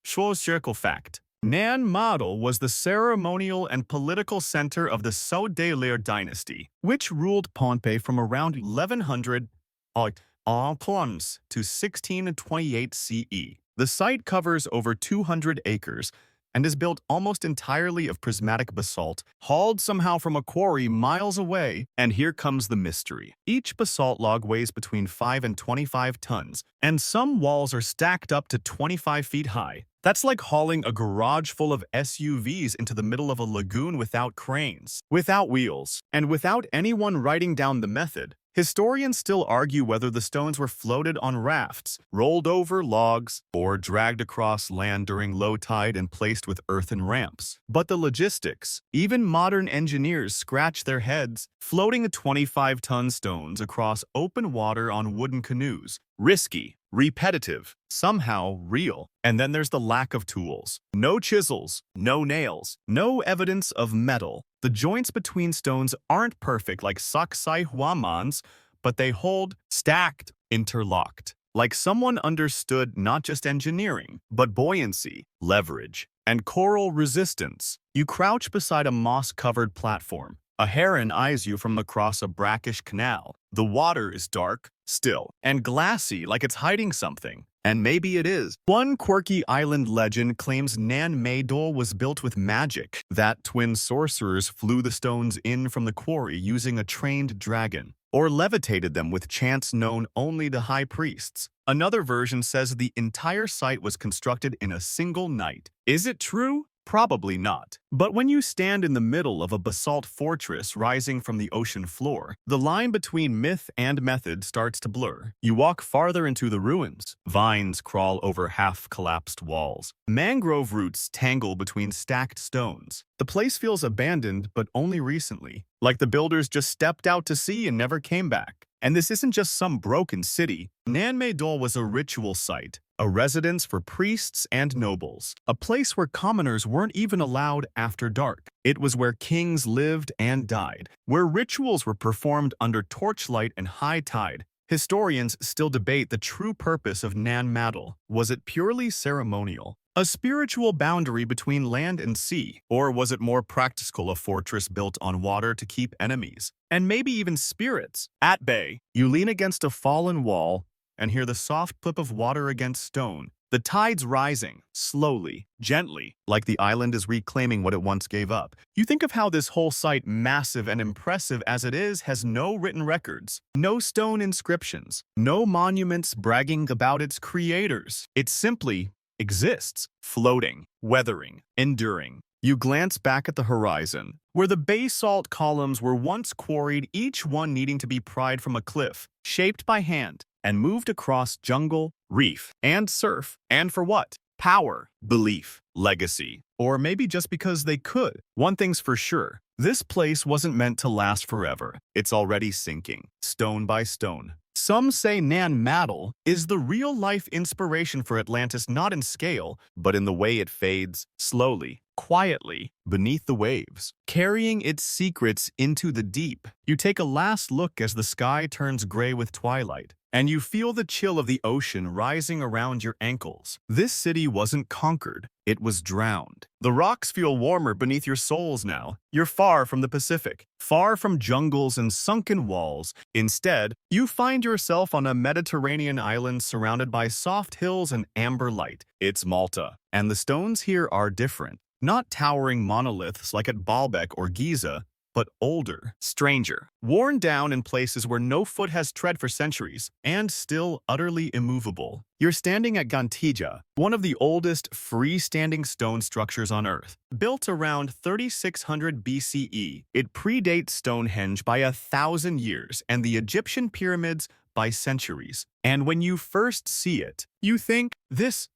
Circle fact. Nan Madol was the ceremonial and political center of the São-de-Lear dynasty, which ruled Pohnpei from around 1100 to 1628 CE. The site covers over 200 acres and is built almost entirely of prismatic basalt, hauled somehow from a quarry miles away. And here comes the mystery. Each basalt log weighs between 5 and 25 tons, and some walls are stacked up to 25 feet high. That's like hauling a garage full of SUVs into the middle of a lagoon without cranes, without wheels, and without anyone writing down the method. Historians still argue whether the stones were floated on rafts, rolled over logs, or dragged across land during low tide and placed with earthen ramps. But the logistics, even modern engineers scratch their heads. Floating 25-ton stones across open water on wooden canoes. Risky, repetitive, somehow real. And then there's the lack of tools. No chisels, no nails, no evidence of metal. The joints between stones aren't perfect like Saksai Huaman's, but they hold stacked, interlocked. Like someone understood not just engineering, but buoyancy, leverage, and coral resistance. You crouch beside a moss-covered platform. A heron eyes you from across a brackish canal. The water is dark, still, and glassy like it's hiding something. And maybe it is. One quirky island legend claims Nan Madol was built with magic, that twin sorcerers flew the stones in from the quarry using a trained dragon. or levitated them with chants known only to high priests. Another version says the entire site was constructed in a single night. Is it true? Probably not. But when you stand in the middle of a basalt fortress rising from the ocean floor, the line between myth and method starts to blur. You walk farther into the ruins. Vines crawl over half-collapsed walls. Mangrove roots tangle between stacked stones. The place feels abandoned, but only recently, like the builders just stepped out to sea and never came back. And this isn't just some broken city. Nan Madol was a ritual site, a residence for priests and nobles, a place where commoners weren't even allowed after dark. It was where kings lived and died, where rituals were performed under torchlight and high tide. Historians still debate the true purpose of Nan Madol. Was it purely ceremonial, a spiritual boundary between land and sea, or was it more practical, a fortress built on water to keep enemies, and maybe even spirits, at bay? You lean against a fallen wall and hear the soft clip of water against stone. The tide's rising, slowly, gently, like the island is reclaiming what it once gave up. You think of how this whole site, massive and impressive as it is, has no written records, no stone inscriptions, no monuments bragging about its creators. It simply exists, floating, weathering, enduring. You glance back at the horizon, where the basalt columns were once quarried, each one needing to be pried from a cliff, shaped by hand, and moved across jungle, reef, and surf. And for what? Power, belief, legacy, or maybe just because they could. One thing's for sure, this place wasn't meant to last forever. It's already sinking, stone by stone. Some say Nan Madol is the real-life inspiration for Atlantis, not in scale, but in the way it fades, slowly, quietly, beneath the waves, carrying its secrets into the deep. You take a last look as the sky turns gray with twilight, and you feel the chill of the ocean rising around your ankles. This city wasn't conquered, it was drowned. The rocks feel warmer beneath your soles now. You're far from the Pacific, far from jungles and sunken walls. Instead, you find yourself on a Mediterranean island surrounded by soft hills and amber light. It's Malta, and the stones here are different. Not towering monoliths like at Baalbek or Giza, but older, stranger, worn down in places where no foot has tread for centuries, and still utterly immovable. You're standing at Gantija, one of the oldest freestanding stone structures on Earth. Built around 3600 BCE, it predates Stonehenge by 1,000 years and the Egyptian pyramids by centuries. And when you first see it, you think, this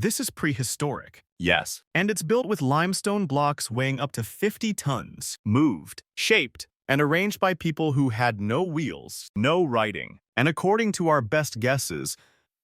is prehistoric. Yes. And it's built with limestone blocks weighing up to 50 tons, moved, shaped, and arranged by people who had no wheels, no writing, and according to our best guesses,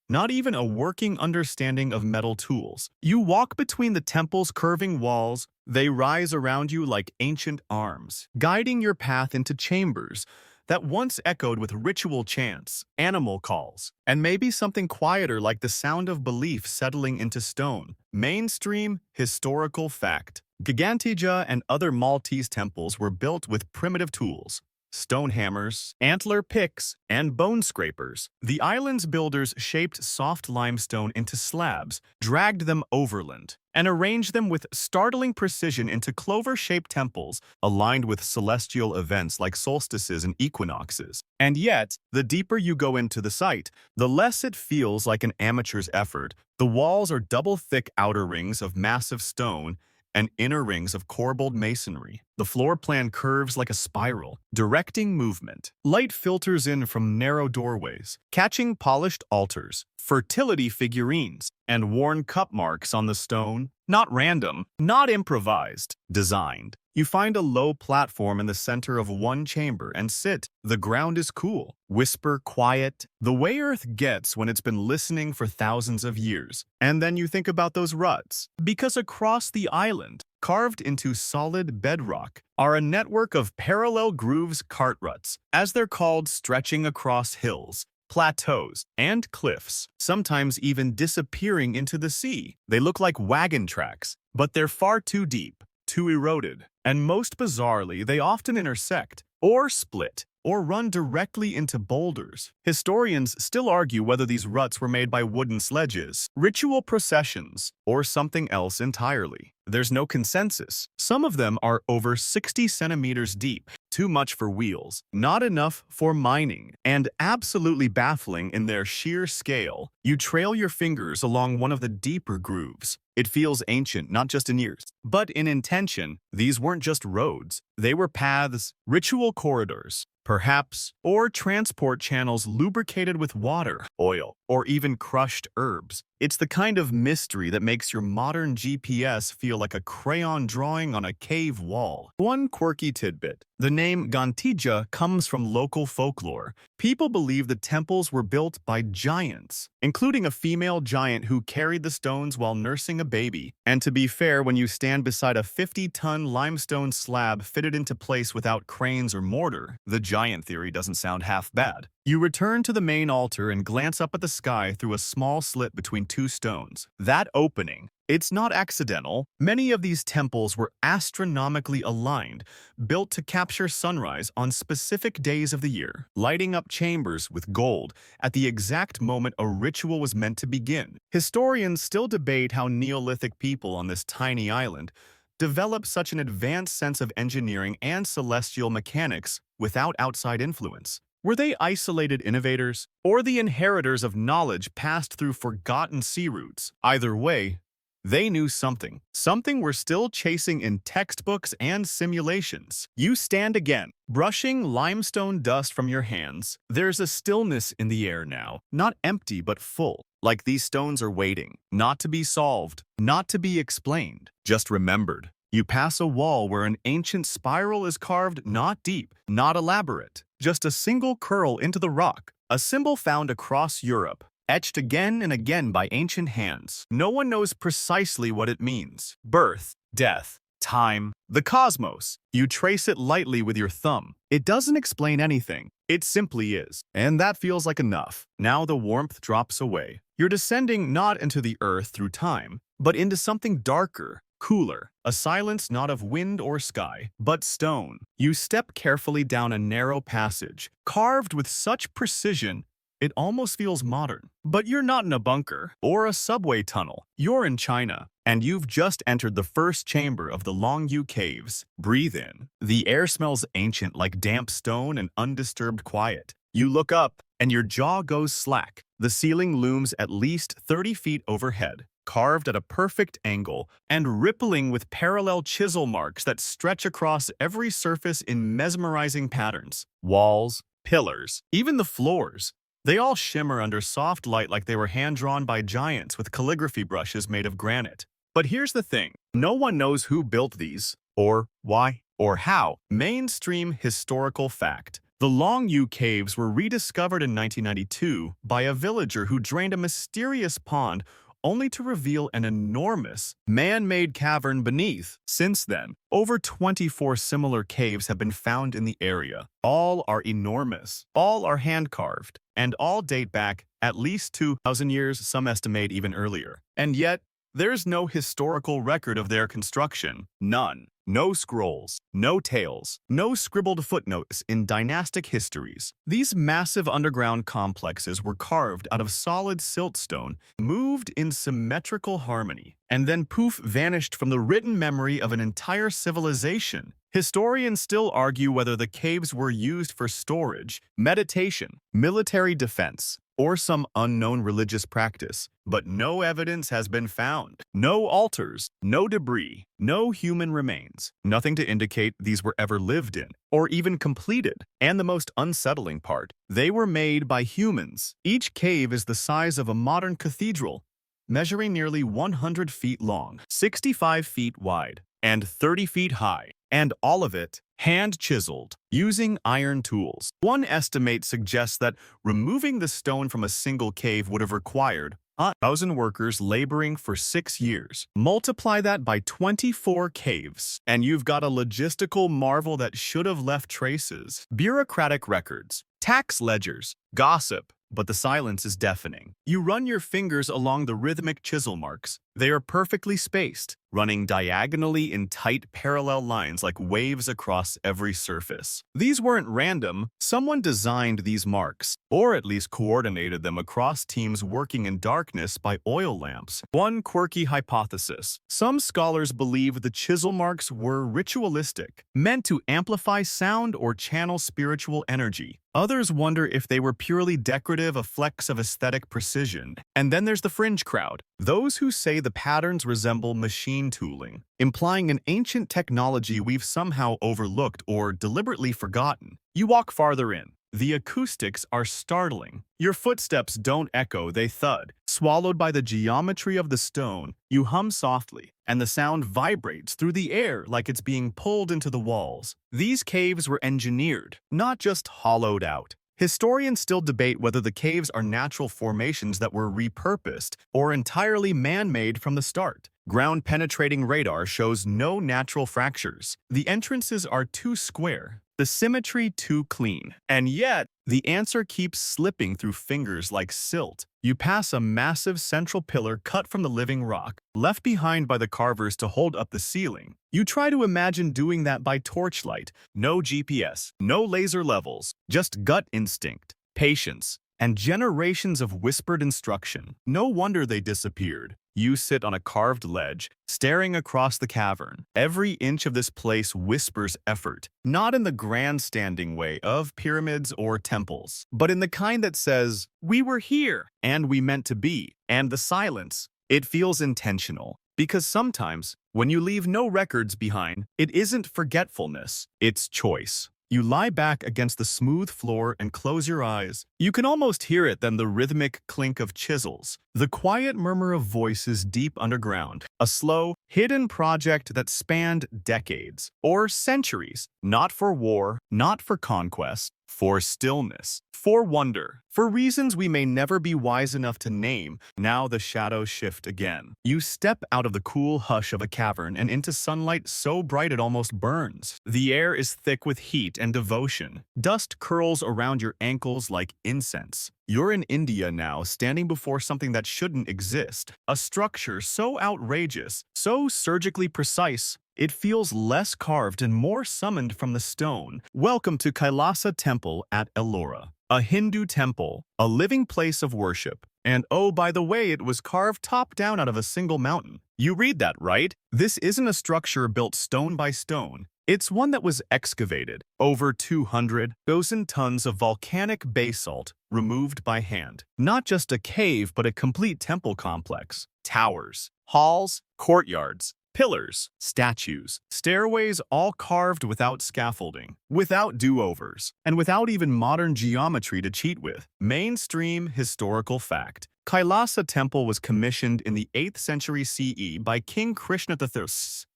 not even a working understanding of metal tools. You walk between the temple's curving walls. They rise around you like ancient arms, guiding your path into chambers that once echoed with ritual chants, animal calls, and maybe something quieter like the sound of belief settling into stone. Mainstream historical fact. Gigantija and other Maltese temples were built with primitive tools, stone hammers, antler picks, and bone scrapers. The island's builders shaped soft limestone into slabs, dragged them overland, and arranged them with startling precision into clover-shaped temples aligned with celestial events like solstices and equinoxes. And yet, the deeper you go into the site, the less it feels like an amateur's effort. The walls are double-thick outer rings of massive stone and inner rings of corbelled masonry. The floor plan curves like a spiral, directing movement. Light filters in from narrow doorways, catching polished altars, fertility figurines, and worn cup marks on the stone. Not random, not improvised, designed. You find a low platform in the center of one chamber and sit. The ground is cool, whisper quiet, the way Earth gets when it's been listening for thousands of years. And then you think about those ruts, because across the island, carved into solid bedrock, are a network of parallel grooves, cart ruts, as they're called, stretching across hills, plateaus, and cliffs, sometimes even disappearing into the sea. They look like wagon tracks, but they're far too deep, too eroded, and most bizarrely, they often intersect or split or run directly into boulders. Historians still argue whether these ruts were made by wooden sledges, ritual processions, or something else entirely. There's no consensus. Some of them are over 60 centimeters deep, too much for wheels, not enough for mining, and absolutely baffling in their sheer scale. You trail your fingers along one of the deeper grooves. It feels ancient, not just in years, but in intention. These weren't just roads. They were paths, ritual corridors, perhaps, or transport channels lubricated with water, oil, or even crushed herbs. It's the kind of mystery that makes your modern GPS feel like a crayon drawing on a cave wall. One quirky tidbit. The name Gantija comes from local folklore. People believe the temples were built by giants, including a female giant who carried the stones while nursing a baby. And to be fair, when you stand beside a 50-ton limestone slab fitted into place without cranes or mortar, the giant theory doesn't sound half bad. You return to the main altar and glance up at the sky through a small slit between two stones. That opening, it's not accidental. Many of these temples were astronomically aligned, built to capture sunrise on specific days of the year, lighting up chambers with gold at the exact moment a ritual was meant to begin. Historians still debate how Neolithic people on this tiny island developed such an advanced sense of engineering and celestial mechanics without outside influence. Were they isolated innovators, or the inheritors of knowledge passed through forgotten sea routes? Either way, they knew something. Something we're still chasing in textbooks and simulations. You stand again, brushing limestone dust from your hands. There's a stillness in the air now, not empty but full. Like these stones are waiting, not to be solved, not to be explained, just remembered. You pass a wall where an ancient spiral is carved, not deep, not elaborate, just a single curl into the rock, a symbol found across Europe, etched again and again by ancient hands. No one knows precisely what it means. Birth, death, time, the cosmos. You trace it lightly with your thumb. It doesn't explain anything. It simply is. And that feels like enough. Now the warmth drops away. You're descending not into the earth through time, but into something darker, cooler, a silence not of wind or sky, but stone. You step carefully down a narrow passage, carved with such precision, it almost feels modern. But you're not in a bunker or a subway tunnel. You're in China, and you've just entered the first chamber of the Longyu Caves. Breathe in. The air smells ancient, like damp stone and undisturbed quiet. You look up, and your jaw goes slack. The ceiling looms at least 30 feet overhead, carved at a perfect angle and rippling with parallel chisel marks that stretch across every surface in mesmerizing patterns. Walls, pillars, even the floors. They all shimmer under soft light like they were hand-drawn by giants with calligraphy brushes made of granite. But here's the thing. No one knows who built these, or why, or how. Mainstream historical fact. The Longyu Caves were rediscovered in 1992 by a villager who drained a mysterious pond only to reveal an enormous, man-made cavern beneath. Since then, over 24 similar caves have been found in the area. All are enormous, all are hand-carved, and all date back at least 2,000 years, some estimate even earlier. And yet, there's no historical record of their construction. None. No scrolls, no tales, no scribbled footnotes in dynastic histories. These massive underground complexes were carved out of solid siltstone, moved in symmetrical harmony, and then poof vanished from the written memory of an entire civilization. Historians still argue whether the caves were used for storage, meditation, military defense, or some unknown religious practice, but no evidence has been found. No altars, no debris, no human remains, nothing to indicate these were ever lived in, or even completed. And the most unsettling part, they were made by humans. Each cave is the size of a modern cathedral, measuring nearly 100 feet long, 65 feet wide, and 30 feet high, and all of it hand-chiseled, using iron tools. One estimate suggests that removing the stone from a single cave would have required 1,000 workers laboring for 6 years. Multiply that by 24 caves, and you've got a logistical marvel that should have left traces. Bureaucratic records, tax ledgers, gossip, but the silence is deafening. You run your fingers along the rhythmic chisel marks, They are perfectly spaced, running diagonally in tight parallel lines like waves across every surface. These weren't random. Someone designed these marks, or at least coordinated them across teams working in darkness by oil lamps. One quirky hypothesis. Some scholars believe the chisel marks were ritualistic, meant to amplify sound or channel spiritual energy. Others wonder if they were purely decorative, a flex of aesthetic precision. And then there's the fringe crowd, those who say the patterns resemble machine tooling, implying an ancient technology we've somehow overlooked or deliberately forgotten. You walk farther in. The acoustics are startling. Your footsteps don't echo, they thud. Swallowed by the geometry of the stone, you hum softly, and the sound vibrates through the air like it's being pulled into the walls. These caves were engineered, not just hollowed out. Historians still debate whether the caves are natural formations that were repurposed or entirely man-made from the start. Ground-penetrating radar shows no natural fractures. The entrances are too square, the symmetry too clean. And yet, the answer keeps slipping through fingers like silt. You pass a massive central pillar cut from the living rock, left behind by the carvers to hold up the ceiling. You try to imagine doing that by torchlight. No GPS, no laser levels, just gut instinct, patience, and generations of whispered instruction. No wonder they disappeared. You sit on a carved ledge, staring across the cavern. Every inch of this place whispers effort, not in the grandstanding way of pyramids or temples, but in the kind that says, "We were here, and we meant to be." And the silence, it feels intentional. Because sometimes, when you leave no records behind, it isn't forgetfulness, it's choice. You lie back against the smooth floor and close your eyes. You can almost hear it then the rhythmic clink of chisels, the quiet murmur of voices deep underground, a slow, hidden project that spanned decades or centuries, not for war, not for conquest, for stillness, for wonder, for reasons we may never be wise enough to name. Now the shadows shift again. You step out of the cool hush of a cavern and into sunlight so bright it almost burns. The air is thick with heat and devotion. Dust curls around your ankles like incense. You're in India now, standing before something that shouldn't exist. A structure so outrageous, so surgically precise, it feels less carved and more summoned from the stone. Welcome to Kailasa Temple at Ellora, a Hindu temple, a living place of worship. And oh, by the way, it was carved top down out of a single mountain. You read that, right? This isn't a structure built stone by stone. It's one that was excavated. Over 200,000 tons of volcanic basalt removed by hand. Not just a cave, but a complete temple complex. Towers, halls, courtyards, pillars, statues, stairways all carved without scaffolding, without do-overs, and without even modern geometry to cheat with. Mainstream historical fact. Kailasa Temple was commissioned in the 8th century CE by King Krishna III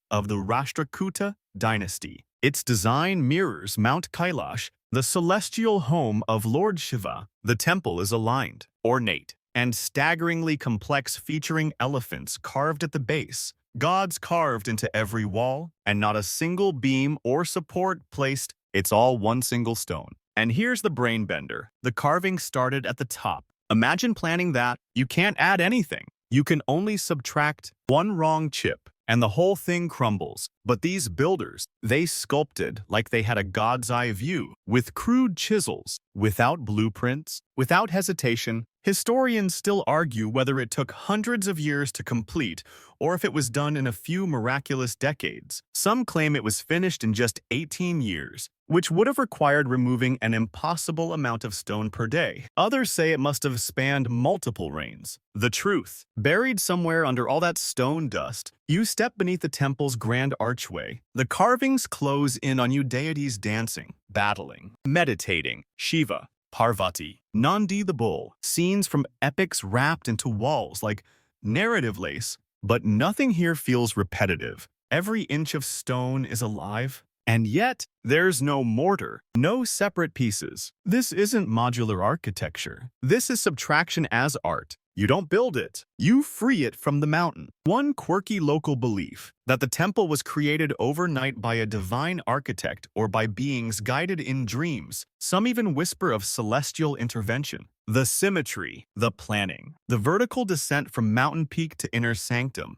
of the Rashtrakuta dynasty. Its design mirrors Mount Kailash, the celestial home of Lord Shiva. The temple is aligned, ornate, and staggeringly complex, featuring elephants carved at the base, gods carved into every wall, and not a single beam or support placed. It's all one single stone. And here's the brain bender. The carving started at the top. Imagine planning that. You can't add anything. You can only subtract one wrong chip, and the whole thing crumbles. But these builders, they sculpted like they had a god's eye view, with crude chisels, without blueprints, without hesitation. Historians still argue whether it took hundreds of years to complete or if it was done in a few miraculous decades. Some claim it was finished in just 18 years, which would have required removing an impossible amount of stone per day. Others say it must have spanned multiple reigns. The truth, buried somewhere under all that stone dust, you step beneath the temple's grand archway. The carvings close in on you, deities dancing, battling, meditating, Shiva, Parvati, Nandi the bull, scenes from epics wrapped into walls like narrative lace. But nothing here feels repetitive. Every inch of stone is alive. And yet, there's no mortar, no separate pieces. This isn't modular architecture. This is subtraction as art. You don't build it. You free it from the mountain. One quirky local belief that the temple was created overnight by a divine architect or by beings guided in dreams. Some even whisper of celestial intervention. The symmetry, the planning, the vertical descent from mountain peak to inner sanctum.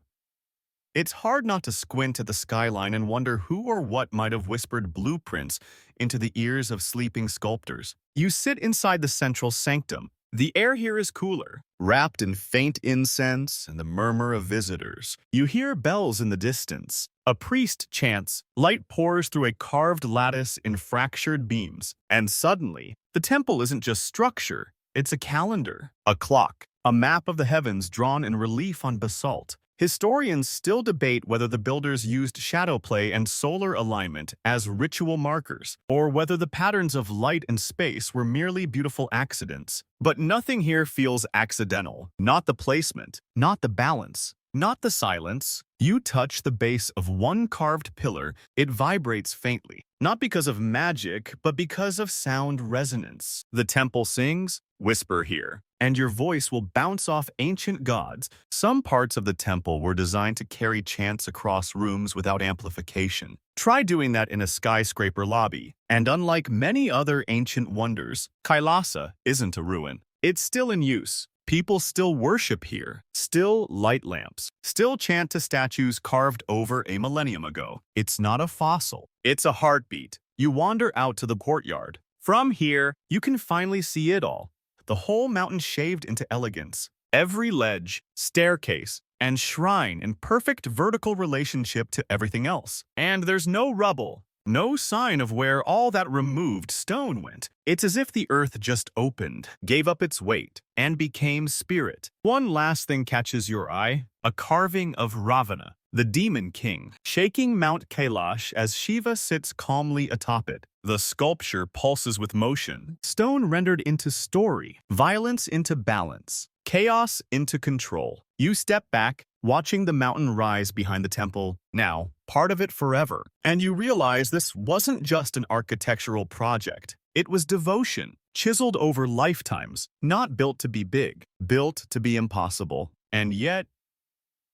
It's hard not to squint at the skyline and wonder who or what might have whispered blueprints into the ears of sleeping sculptors. You sit inside the central sanctum. The air here is cooler, wrapped in faint incense and the murmur of visitors. You hear bells in the distance. A priest chants, light pours through a carved lattice in fractured beams. And suddenly, the temple isn't just structure, it's a calendar, a clock, a map of the heavens drawn in relief on basalt. Historians still debate whether the builders used shadow play and solar alignment as ritual markers, or whether the patterns of light and space were merely beautiful accidents. But nothing here feels accidental. Not the placement, not the balance, not the silence. You touch the base of one carved pillar, it vibrates faintly. Not because of magic, but because of sound resonance. The temple sings, whisper here, and your voice will bounce off ancient gods. Some parts of the temple were designed to carry chants across rooms without amplification. Try doing that in a skyscraper lobby. And unlike many other ancient wonders, Kailasa isn't a ruin. It's still in use. People still worship here, still light lamps, still chant to statues carved over a millennium ago. It's not a fossil, it's a heartbeat. You wander out to the courtyard. From here, you can finally see it all. The whole mountain shaved into elegance. Every ledge, staircase, and shrine in perfect vertical relationship to everything else. And there's no rubble. No sign of where all that removed stone went. It's as if the earth just opened, gave up its weight, and became spirit. One last thing catches your eye, a carving of Ravana, the demon king, shaking Mount Kailash as Shiva sits calmly atop it. The sculpture pulses with motion, stone rendered into story, violence into balance, chaos into control. You step back, watching the mountain rise behind the temple, now part of it forever. And you realize this wasn't just an architectural project. It was devotion, chiseled over lifetimes, not built to be big, built to be impossible. And yet,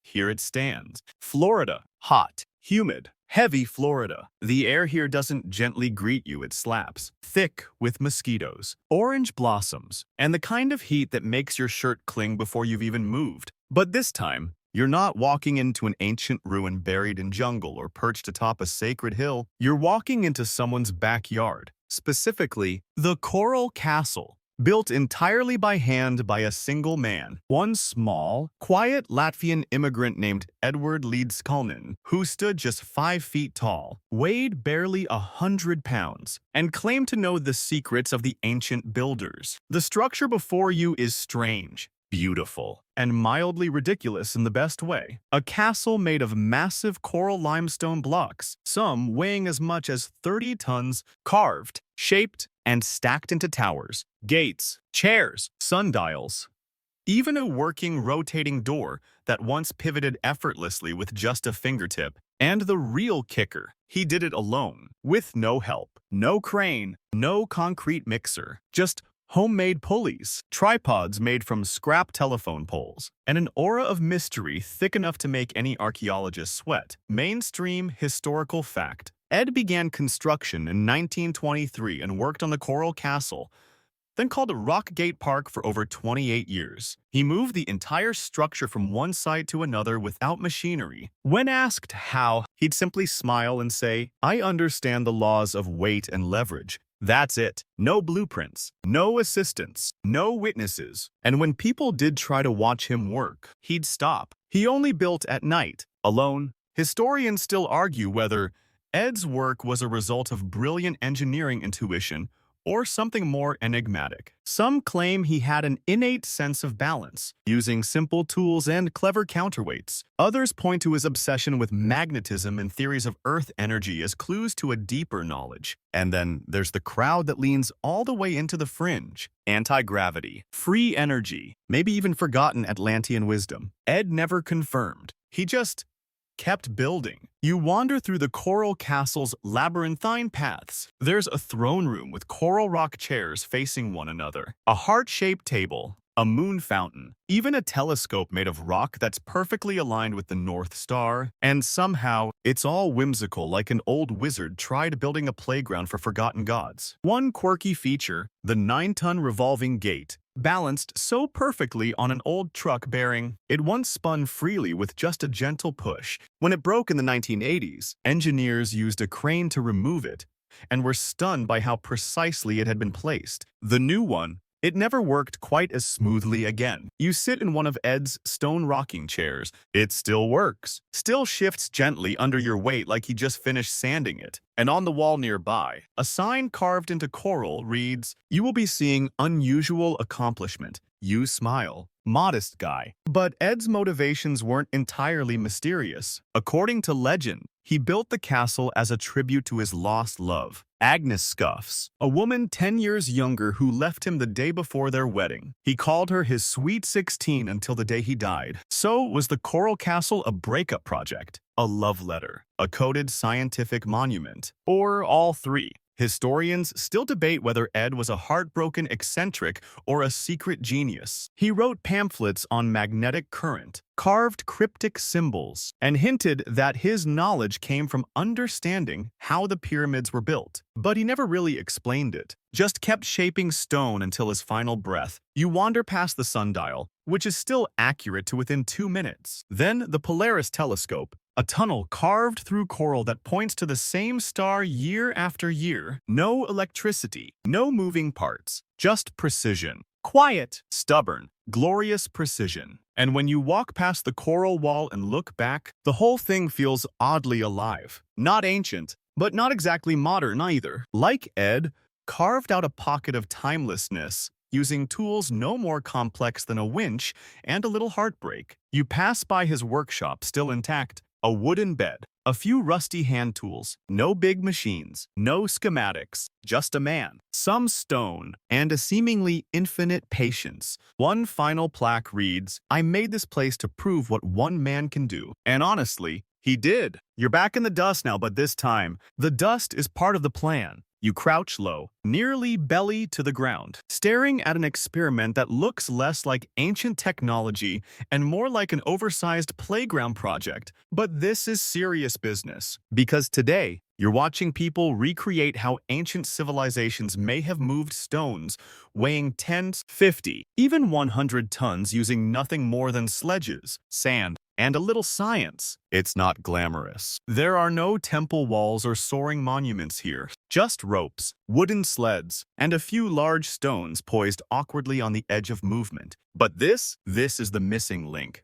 here it stands. Florida, hot, humid, heavy Florida. The air here doesn't gently greet you, it slaps. Thick with mosquitoes, orange blossoms, and the kind of heat that makes your shirt cling before you've even moved. But this time, you're not walking into an ancient ruin buried in jungle or perched atop a sacred hill. You're walking into someone's backyard, specifically the Coral Castle, built entirely by hand by a single man. One small, quiet Latvian immigrant named Edward Leedskalnin, who stood just 5 feet tall, weighed barely 100 pounds, and claimed to know the secrets of the ancient builders. The structure before you is strange, beautiful, and mildly ridiculous in the best way. A castle made of massive coral limestone blocks, some weighing as much as 30 tons, carved, shaped, and stacked into towers, gates, chairs, sundials. Even a working rotating door that once pivoted effortlessly with just a fingertip. And the real kicker, he did it alone, with no help, no crane, no concrete mixer, just homemade pulleys, tripods made from scrap telephone poles, and an aura of mystery thick enough to make any archaeologist sweat. Mainstream historical fact. Ed began construction in 1923 and worked on the Coral Castle, then called it Rockgate Park for over 28 years. He moved the entire structure from one site to another without machinery. When asked how, he'd simply smile and say, "I understand the laws of weight and leverage. That's it. No blueprints, no assistants, no witnesses." And when people did try to watch him work, he'd stop. He only built at night, alone. Historians still argue whether Ed's work was a result of brilliant engineering intuition or something more enigmatic. Some claim he had an innate sense of balance, using simple tools and clever counterweights. Others point to his obsession with magnetism and theories of Earth energy as clues to a deeper knowledge. And then there's the crowd that leans all the way into the fringe. Anti-gravity, free energy, maybe even forgotten Atlantean wisdom. Ed never confirmed. He just kept building. You wander through the Coral Castle's labyrinthine paths. There's a throne room with coral rock chairs facing one another, a heart-shaped table, a moon fountain, even a telescope made of rock that's perfectly aligned with the North Star. And somehow, it's all whimsical, like an old wizard tried building a playground for forgotten gods. One quirky feature, the 9-ton revolving gate, balanced so perfectly on an old truck bearing. It once spun freely with just a gentle push. When it broke in the 1980s, engineers used a crane to remove it and were stunned by how precisely it had been placed. The new one, it never worked quite as smoothly again. You sit in one of Ed's stone rocking chairs. It still works. Still shifts gently under your weight like he just finished sanding it. And on the wall nearby, a sign carved into coral reads, "You will be seeing unusual accomplishment. You smile. Modest guy." But Ed's motivations weren't entirely mysterious. According to legend, he built the castle as a tribute to his lost love, Agnes Scuffs, a woman 10 years younger who left him the day before their wedding. He called her his Sweet 16 until the day he died. So was the Coral Castle a breakup project, a love letter, a coded scientific monument, or all three? Historians still debate whether Ed was a heartbroken eccentric or a secret genius. He wrote pamphlets on magnetic current, carved cryptic symbols, and hinted that his knowledge came from understanding how the pyramids were built. But he never really explained it, just kept shaping stone until his final breath. You wander past the sundial, which is still accurate to within 2 minutes. Then the Polaris telescope, a tunnel carved through coral that points to the same star year after year. No electricity, no moving parts, just precision. Quiet, stubborn, glorious precision. And when you walk past the coral wall and look back, the whole thing feels oddly alive. Not ancient, but not exactly modern either. Like Ed, carved out a pocket of timelessness, using tools no more complex than a winch and a little heartbreak. You pass by his workshop still intact, a wooden bed, a few rusty hand tools, no big machines, no schematics, just a man, some stone, and a seemingly infinite patience. One final plaque reads, "I made this place to prove what one man can do." And honestly, he did. You're back in the dust now, but this time, the dust is part of the plan. You crouch low, nearly belly to the ground, staring at an experiment that looks less like ancient technology and more like an oversized playground project. But this is serious business, because today, you're watching people recreate how ancient civilizations may have moved stones, weighing 10, 50, even 100 tons using nothing more than sledges, sand, and a little science. It's not glamorous. There are no temple walls or soaring monuments here, just ropes, wooden sleds, and a few large stones poised awkwardly on the edge of movement. But this is the missing link.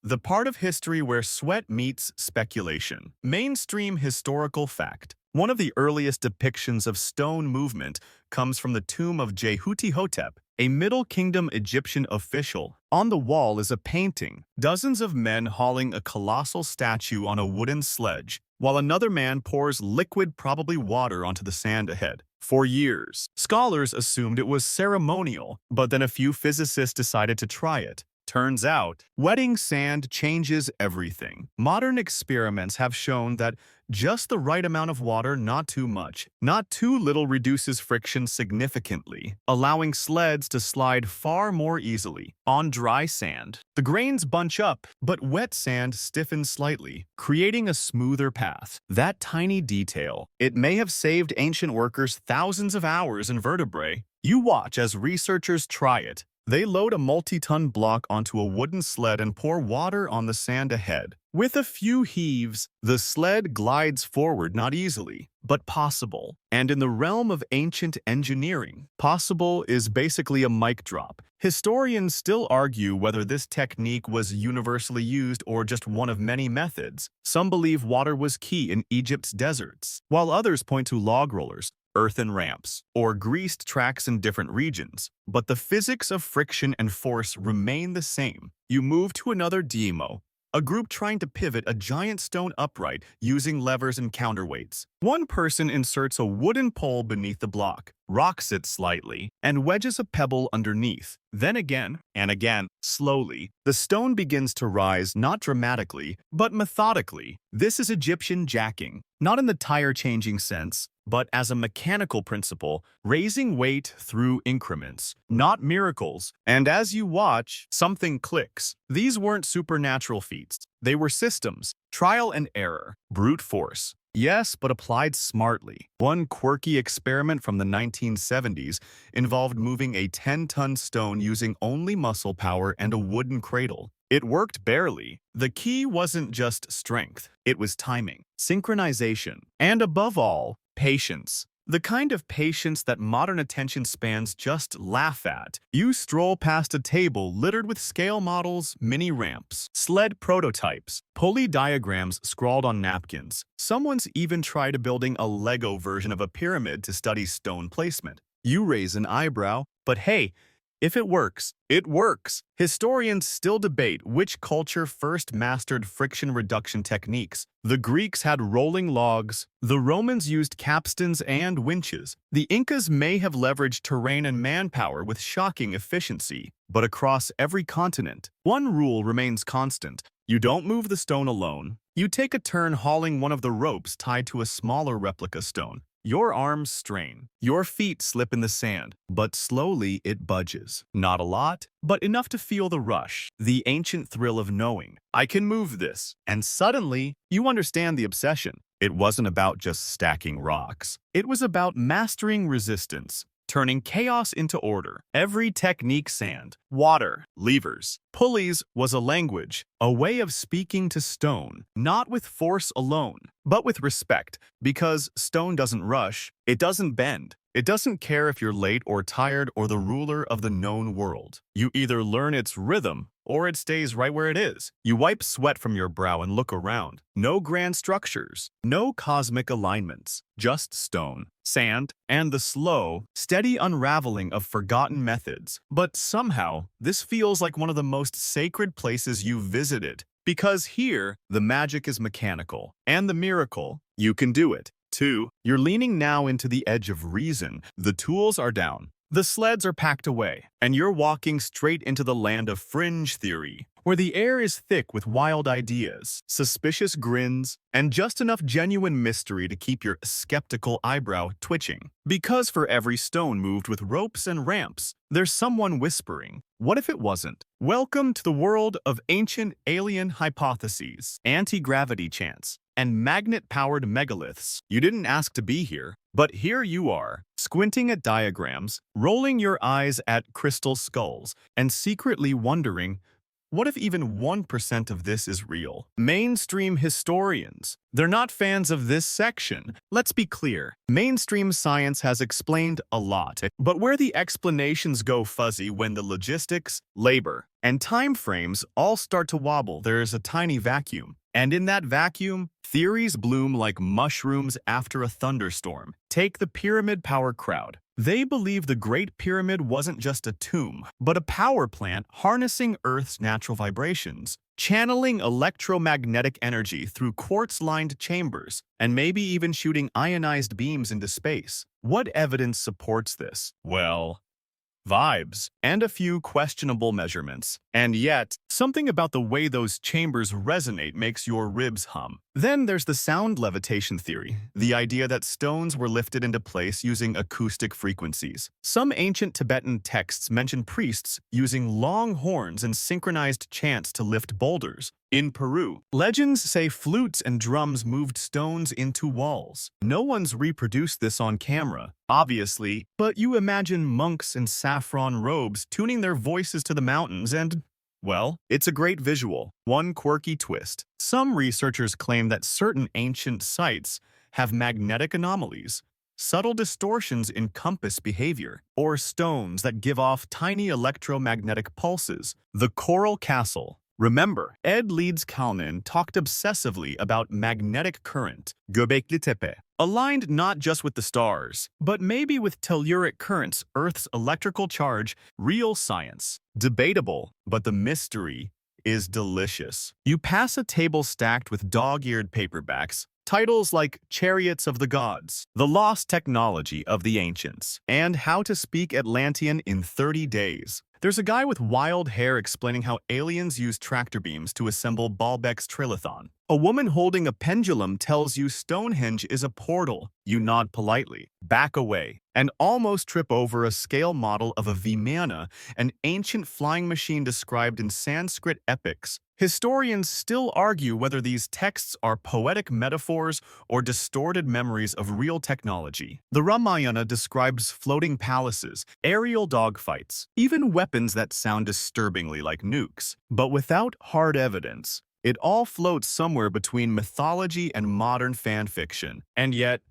The part of history where sweat meets speculation. Mainstream historical fact. One of the earliest depictions of stone movement comes from the tomb of Jehutihotep, a Middle Kingdom Egyptian official. On the wall is a painting, dozens of men hauling a colossal statue on a wooden sledge, while another man pours liquid, probably water, onto the sand ahead. For years, scholars assumed it was ceremonial, but then a few physicists decided to try it. Turns out, wetting sand changes everything. Modern experiments have shown that just the right amount of water, not too much, not too little, reduces friction significantly, allowing sleds to slide far more easily. On dry sand, the grains bunch up, but wet sand stiffens slightly, creating a smoother path. That tiny detail, it may have saved ancient workers thousands of hours in vertebrae. You watch as researchers try it. They load a multi-ton block onto a wooden sled and pour water on the sand ahead. With a few heaves, the sled glides forward, not easily, but possible. And in the realm of ancient engineering, possible is basically a mic drop. Historians still argue whether this technique was universally used or just one of many methods. Some believe water was key in Egypt's deserts, while others point to log rollers, earthen ramps, or greased tracks in different regions. But the physics of friction and force remain the same. You move to another demo, a group trying to pivot a giant stone upright using levers and counterweights. One person inserts a wooden pole beneath the block, rocks it slightly, and wedges a pebble underneath. Then again, and again, slowly, the stone begins to rise not dramatically, but methodically. This is Egyptian jacking, not in the tire-changing sense, but as a mechanical principle, raising weight through increments, not miracles. And as you watch, something clicks. These weren't supernatural feats. They were systems, trial and error, brute force. Yes, but applied smartly. One quirky experiment from the 1970s involved moving a 10-ton stone using only muscle power and a wooden cradle. It worked barely. The key wasn't just strength, it was timing, synchronization, and above all, patience. The kind of patience that modern attention spans just laugh at. You stroll past a table littered with scale models, mini ramps, sled prototypes, pulley diagrams scrawled on napkins. Someone's even tried building a Lego version of a pyramid to study stone placement. You raise an eyebrow, but hey, if it works, it works. Historians still debate which culture first mastered friction reduction techniques. The Greeks had rolling logs, the Romans used capstans and winches. The Incas may have leveraged terrain and manpower with shocking efficiency. But across every continent, one rule remains constant. You don't move the stone alone. You take a turn hauling one of the ropes tied to a smaller replica stone. Your arms strain, your feet slip in the sand, but slowly it budges. Not a lot, but enough to feel the rush, the ancient thrill of knowing, I can move this. And suddenly, you understand the obsession. It wasn't about just stacking rocks. It was about mastering resistance, turning chaos into order. Every technique, sand, water, levers, pulleys, was a language, a way of speaking to stone, not with force alone, but with respect, because stone doesn't rush, it doesn't bend. It doesn't care if you're late or tired or the ruler of the known world. You either learn its rhythm or it stays right where it is. You wipe sweat from your brow and look around. No grand structures, no cosmic alignments, just stone, sand, and the slow, steady unraveling of forgotten methods. But somehow, this feels like one of the most sacred places you've visited. Because here, the magic is mechanical, and the miracle, you can do it. 2. You're leaning now into the edge of reason. The tools are down. The sleds are packed away, and you're walking straight into the land of fringe theory, where the air is thick with wild ideas, suspicious grins, and just enough genuine mystery to keep your skeptical eyebrow twitching. Because for every stone moved with ropes and ramps, there's someone whispering, what if it wasn't? Welcome to the world of ancient alien hypotheses, anti-gravity chants, and magnet-powered megaliths. You didn't ask to be here, but here you are, squinting at diagrams, rolling your eyes at crystal skulls, and secretly wondering, what if even 1% of this is real? Mainstream historians, they're not fans of this section. Let's be clear, mainstream science has explained a lot, but where the explanations go fuzzy when the logistics, labor, and time frames all start to wobble, there's a tiny vacuum. And in that vacuum, theories bloom like mushrooms after a thunderstorm. Take the pyramid power crowd. They believe the Great Pyramid wasn't just a tomb, but a power plant harnessing Earth's natural vibrations, channeling electromagnetic energy through quartz-lined chambers, and maybe even shooting ionized beams into space. What evidence supports this? Well, vibes, and a few questionable measurements. And yet, something about the way those chambers resonate makes your ribs hum. Then there's the sound levitation theory, the idea that stones were lifted into place using acoustic frequencies. Some ancient Tibetan texts mention priests using long horns and synchronized chants to lift boulders. In Peru, legends say flutes and drums moved stones into walls. No one's reproduced this on camera, obviously, but you imagine monks in saffron robes tuning their voices to the mountains and, well, it's a great visual. One quirky twist. Some researchers claim that certain ancient sites have magnetic anomalies, subtle distortions in compass behavior, or stones that give off tiny electromagnetic pulses. The Coral Castle. Remember, Ed Leeds Kalnin talked obsessively about magnetic current, Göbekli Tepe, aligned not just with the stars, but maybe with telluric currents, Earth's electrical charge, real science. Debatable, but the mystery is delicious. You pass a table stacked with dog-eared paperbacks, Titles like Chariots of the Gods, The Lost Technology of the Ancients, and How to Speak Atlantean in 30 Days. There's a guy with wild hair explaining how aliens use tractor beams to assemble Baalbek's trilithon. A woman holding a pendulum tells you Stonehenge is a portal. You nod politely, back away, and almost trip over a scale model of a Vimana, an ancient flying machine described in Sanskrit epics. Historians still argue whether these texts are poetic metaphors or distorted memories of real technology. The Ramayana describes floating palaces, aerial dogfights, even weapons that sound disturbingly like nukes. But without hard evidence, it all floats somewhere between mythology and modern fan fiction. And yet,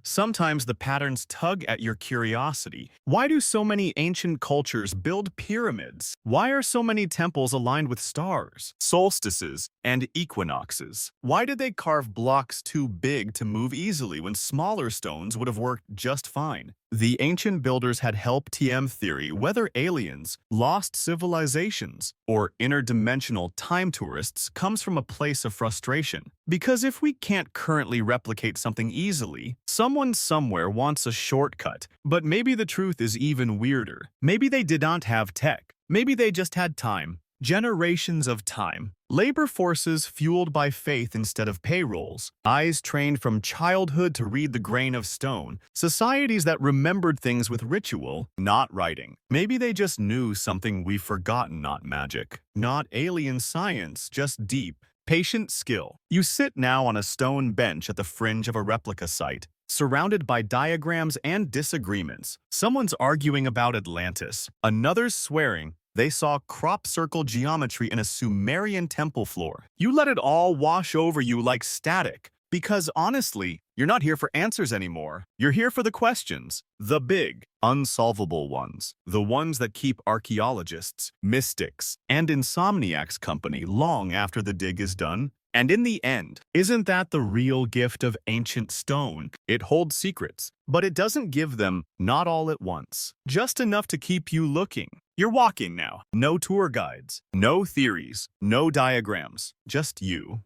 sometimes the patterns tug at your curiosity. Why do so many ancient cultures build pyramids? Why are so many temples aligned with stars, solstices, and equinoxes? Why did they carve blocks too big to move easily when smaller stones would have worked just fine? The ancient builders had help TM theory whether aliens, lost civilizations, or interdimensional time tourists comes from a place of frustration. Because if we can't currently replicate something easily, someone somewhere wants a shortcut. But maybe the truth is even weirder. Maybe they did not have tech. Maybe they just had time. Generations of time. Labor forces fueled by faith instead of payrolls. Eyes trained from childhood to read the grain of stone. Societies that remembered things with ritual, not writing. Maybe they just knew something we've forgotten, not magic. Not alien science, just deep, patient skill. You sit now on a stone bench at the fringe of a replica site, surrounded by diagrams and disagreements. Someone's arguing about Atlantis, another's swearing they saw crop circle geometry in a Sumerian temple floor. You let it all wash over you like static, because honestly, you're not here for answers anymore. You're here for the questions, the big, unsolvable ones, the ones that keep archaeologists, mystics, and insomniacs company long after the dig is done. And in the end, isn't that the real gift of ancient stone? It holds secrets, but it doesn't give them, not all at once, just enough to keep you looking. You're walking now. No tour guides, no theories, no diagrams, just you.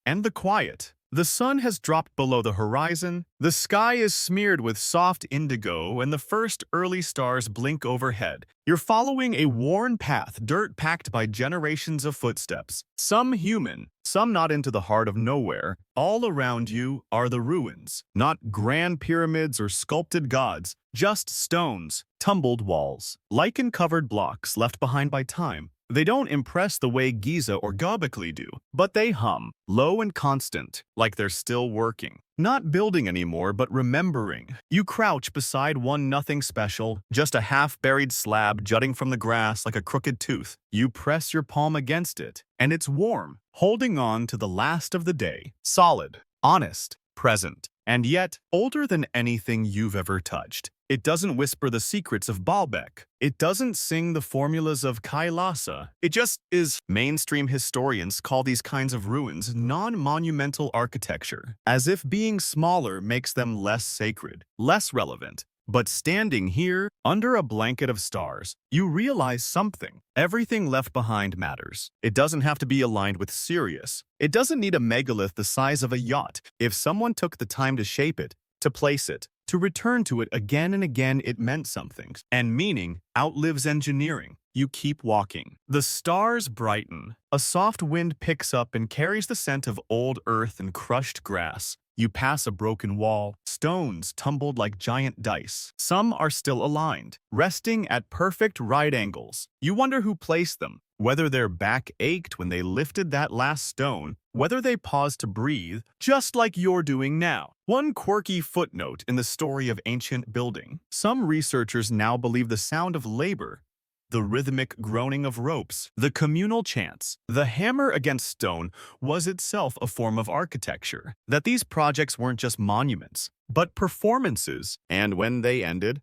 And the quiet. The sun has dropped below the horizon, the sky is smeared with soft indigo, and the first early stars blink overhead. You're following a worn path, dirt packed by generations of footsteps. Some human, some not, into the heart of nowhere. All around you are the ruins, not grand pyramids or sculpted gods, just stones, tumbled walls, lichen-covered blocks left behind by time. They don't impress the way Giza or Göbekli do, but they hum, low and constant, like they're still working. Not building anymore, but remembering. You crouch beside one nothing special, just a half-buried slab jutting from the grass like a crooked tooth. You press your palm against it, and it's warm, holding on to the last of the day. Solid, honest, present, and yet older than anything you've ever touched. It doesn't whisper the secrets of Baalbek. It doesn't sing the formulas of Kailasa. It just is. Mainstream historians call these kinds of ruins non-monumental architecture, as if being smaller makes them less sacred, less relevant. But standing here, under a blanket of stars, you realize something. Everything left behind matters. It doesn't have to be aligned with Sirius. It doesn't need a megalith the size of a yacht. If someone took the time to shape it, to place it, to return to it again and again, it meant something. And meaning outlives engineering. You keep walking. The stars brighten. A soft wind picks up and carries the scent of old earth and crushed grass. You pass a broken wall, stones tumbled like giant dice. Some are still aligned, resting at perfect right angles. You wonder who placed them, whether their back ached when they lifted that last stone, whether they paused to breathe, just like you're doing now. One quirky footnote in the story of ancient building. Some researchers now believe the sound of labor, the rhythmic groaning of ropes, the communal chants, the hammer against stone was itself a form of architecture. That these projects weren't just monuments, but performances. And when they ended,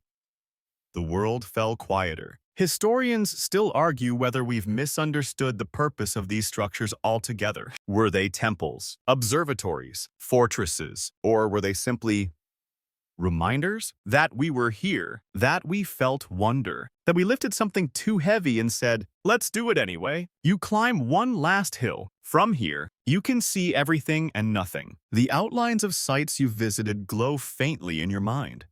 the world fell quieter. Historians still argue whether we've misunderstood the purpose of these structures altogether. Were they temples, observatories, fortresses, or were they simply reminders that we were here, that we felt wonder, that we lifted something too heavy and said, let's do it anyway? You climb one last hill. From here, You can see everything and nothing. The outlines of sites you visited glow faintly in your mind.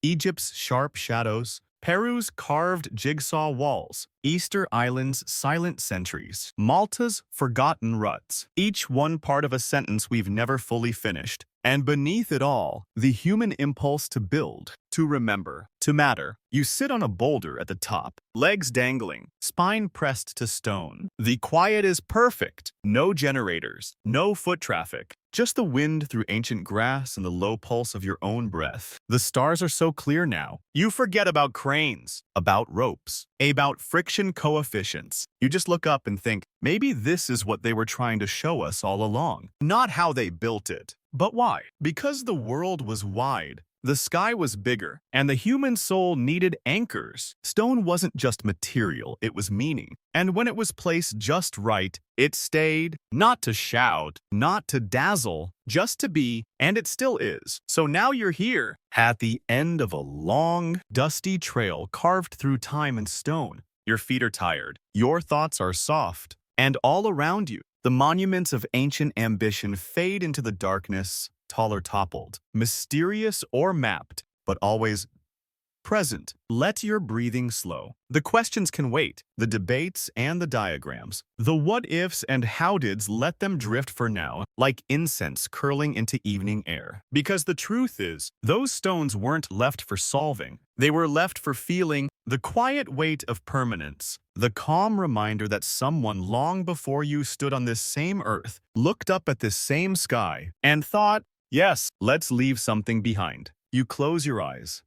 Egypt's sharp shadows, Peru's carved jigsaw walls, Easter Island's silent sentries, Malta's forgotten ruts, each one part of a sentence we've never fully finished. And beneath it all, the human impulse to build, to remember, to matter. You sit on a boulder at the top, legs dangling, spine pressed to stone. The quiet is perfect. No generators, no foot traffic, just the wind through ancient grass and the low pulse of your own breath. The stars are so clear now. You forget about cranes, about ropes, about friction coefficients. You just look up and think, maybe this is what they were trying to show us all along. Not how they built it. But why? Because the world was wide, the sky was bigger, and the human soul needed anchors. Stone wasn't just material, it was meaning. And when it was placed just right, it stayed, not to shout, not to dazzle, just to be, and it still is. So now you're here, at the end of a long, dusty trail carved through time and stone. Your feet are tired, your thoughts are soft, and all around you, the monuments of ancient ambition fade into the darkness, tall or toppled, mysterious or mapped, but always present. Let your breathing slow. The questions can wait, the debates and the diagrams. The what-ifs and how-dids, let them drift for now, like incense curling into evening air. Because the truth is, those stones weren't left for solving. They were left for feeling the quiet weight of permanence, the calm reminder that someone long before you stood on this same earth, looked up at this same sky, and thought, yes, let's leave something behind. You close your eyes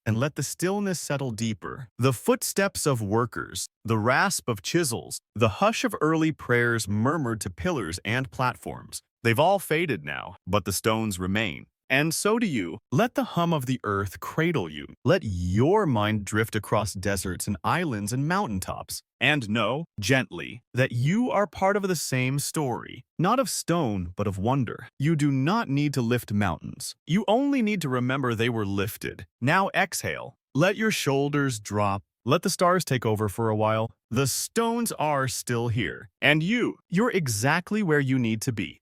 and let the stillness settle deeper. The footsteps of workers, the rasp of chisels, the hush of early prayers murmured to pillars and platforms. They've all faded now, but the stones remain. And so do you. Let the hum of the earth cradle you. Let your mind drift across deserts and islands and mountaintops. And know, gently, that you are part of the same story. Not of stone, but of wonder. You do not need to lift mountains. You only need to remember they were lifted. Now exhale. Let your shoulders drop. Let the stars take over for a while. The stones are still here. And you're exactly where you need to be.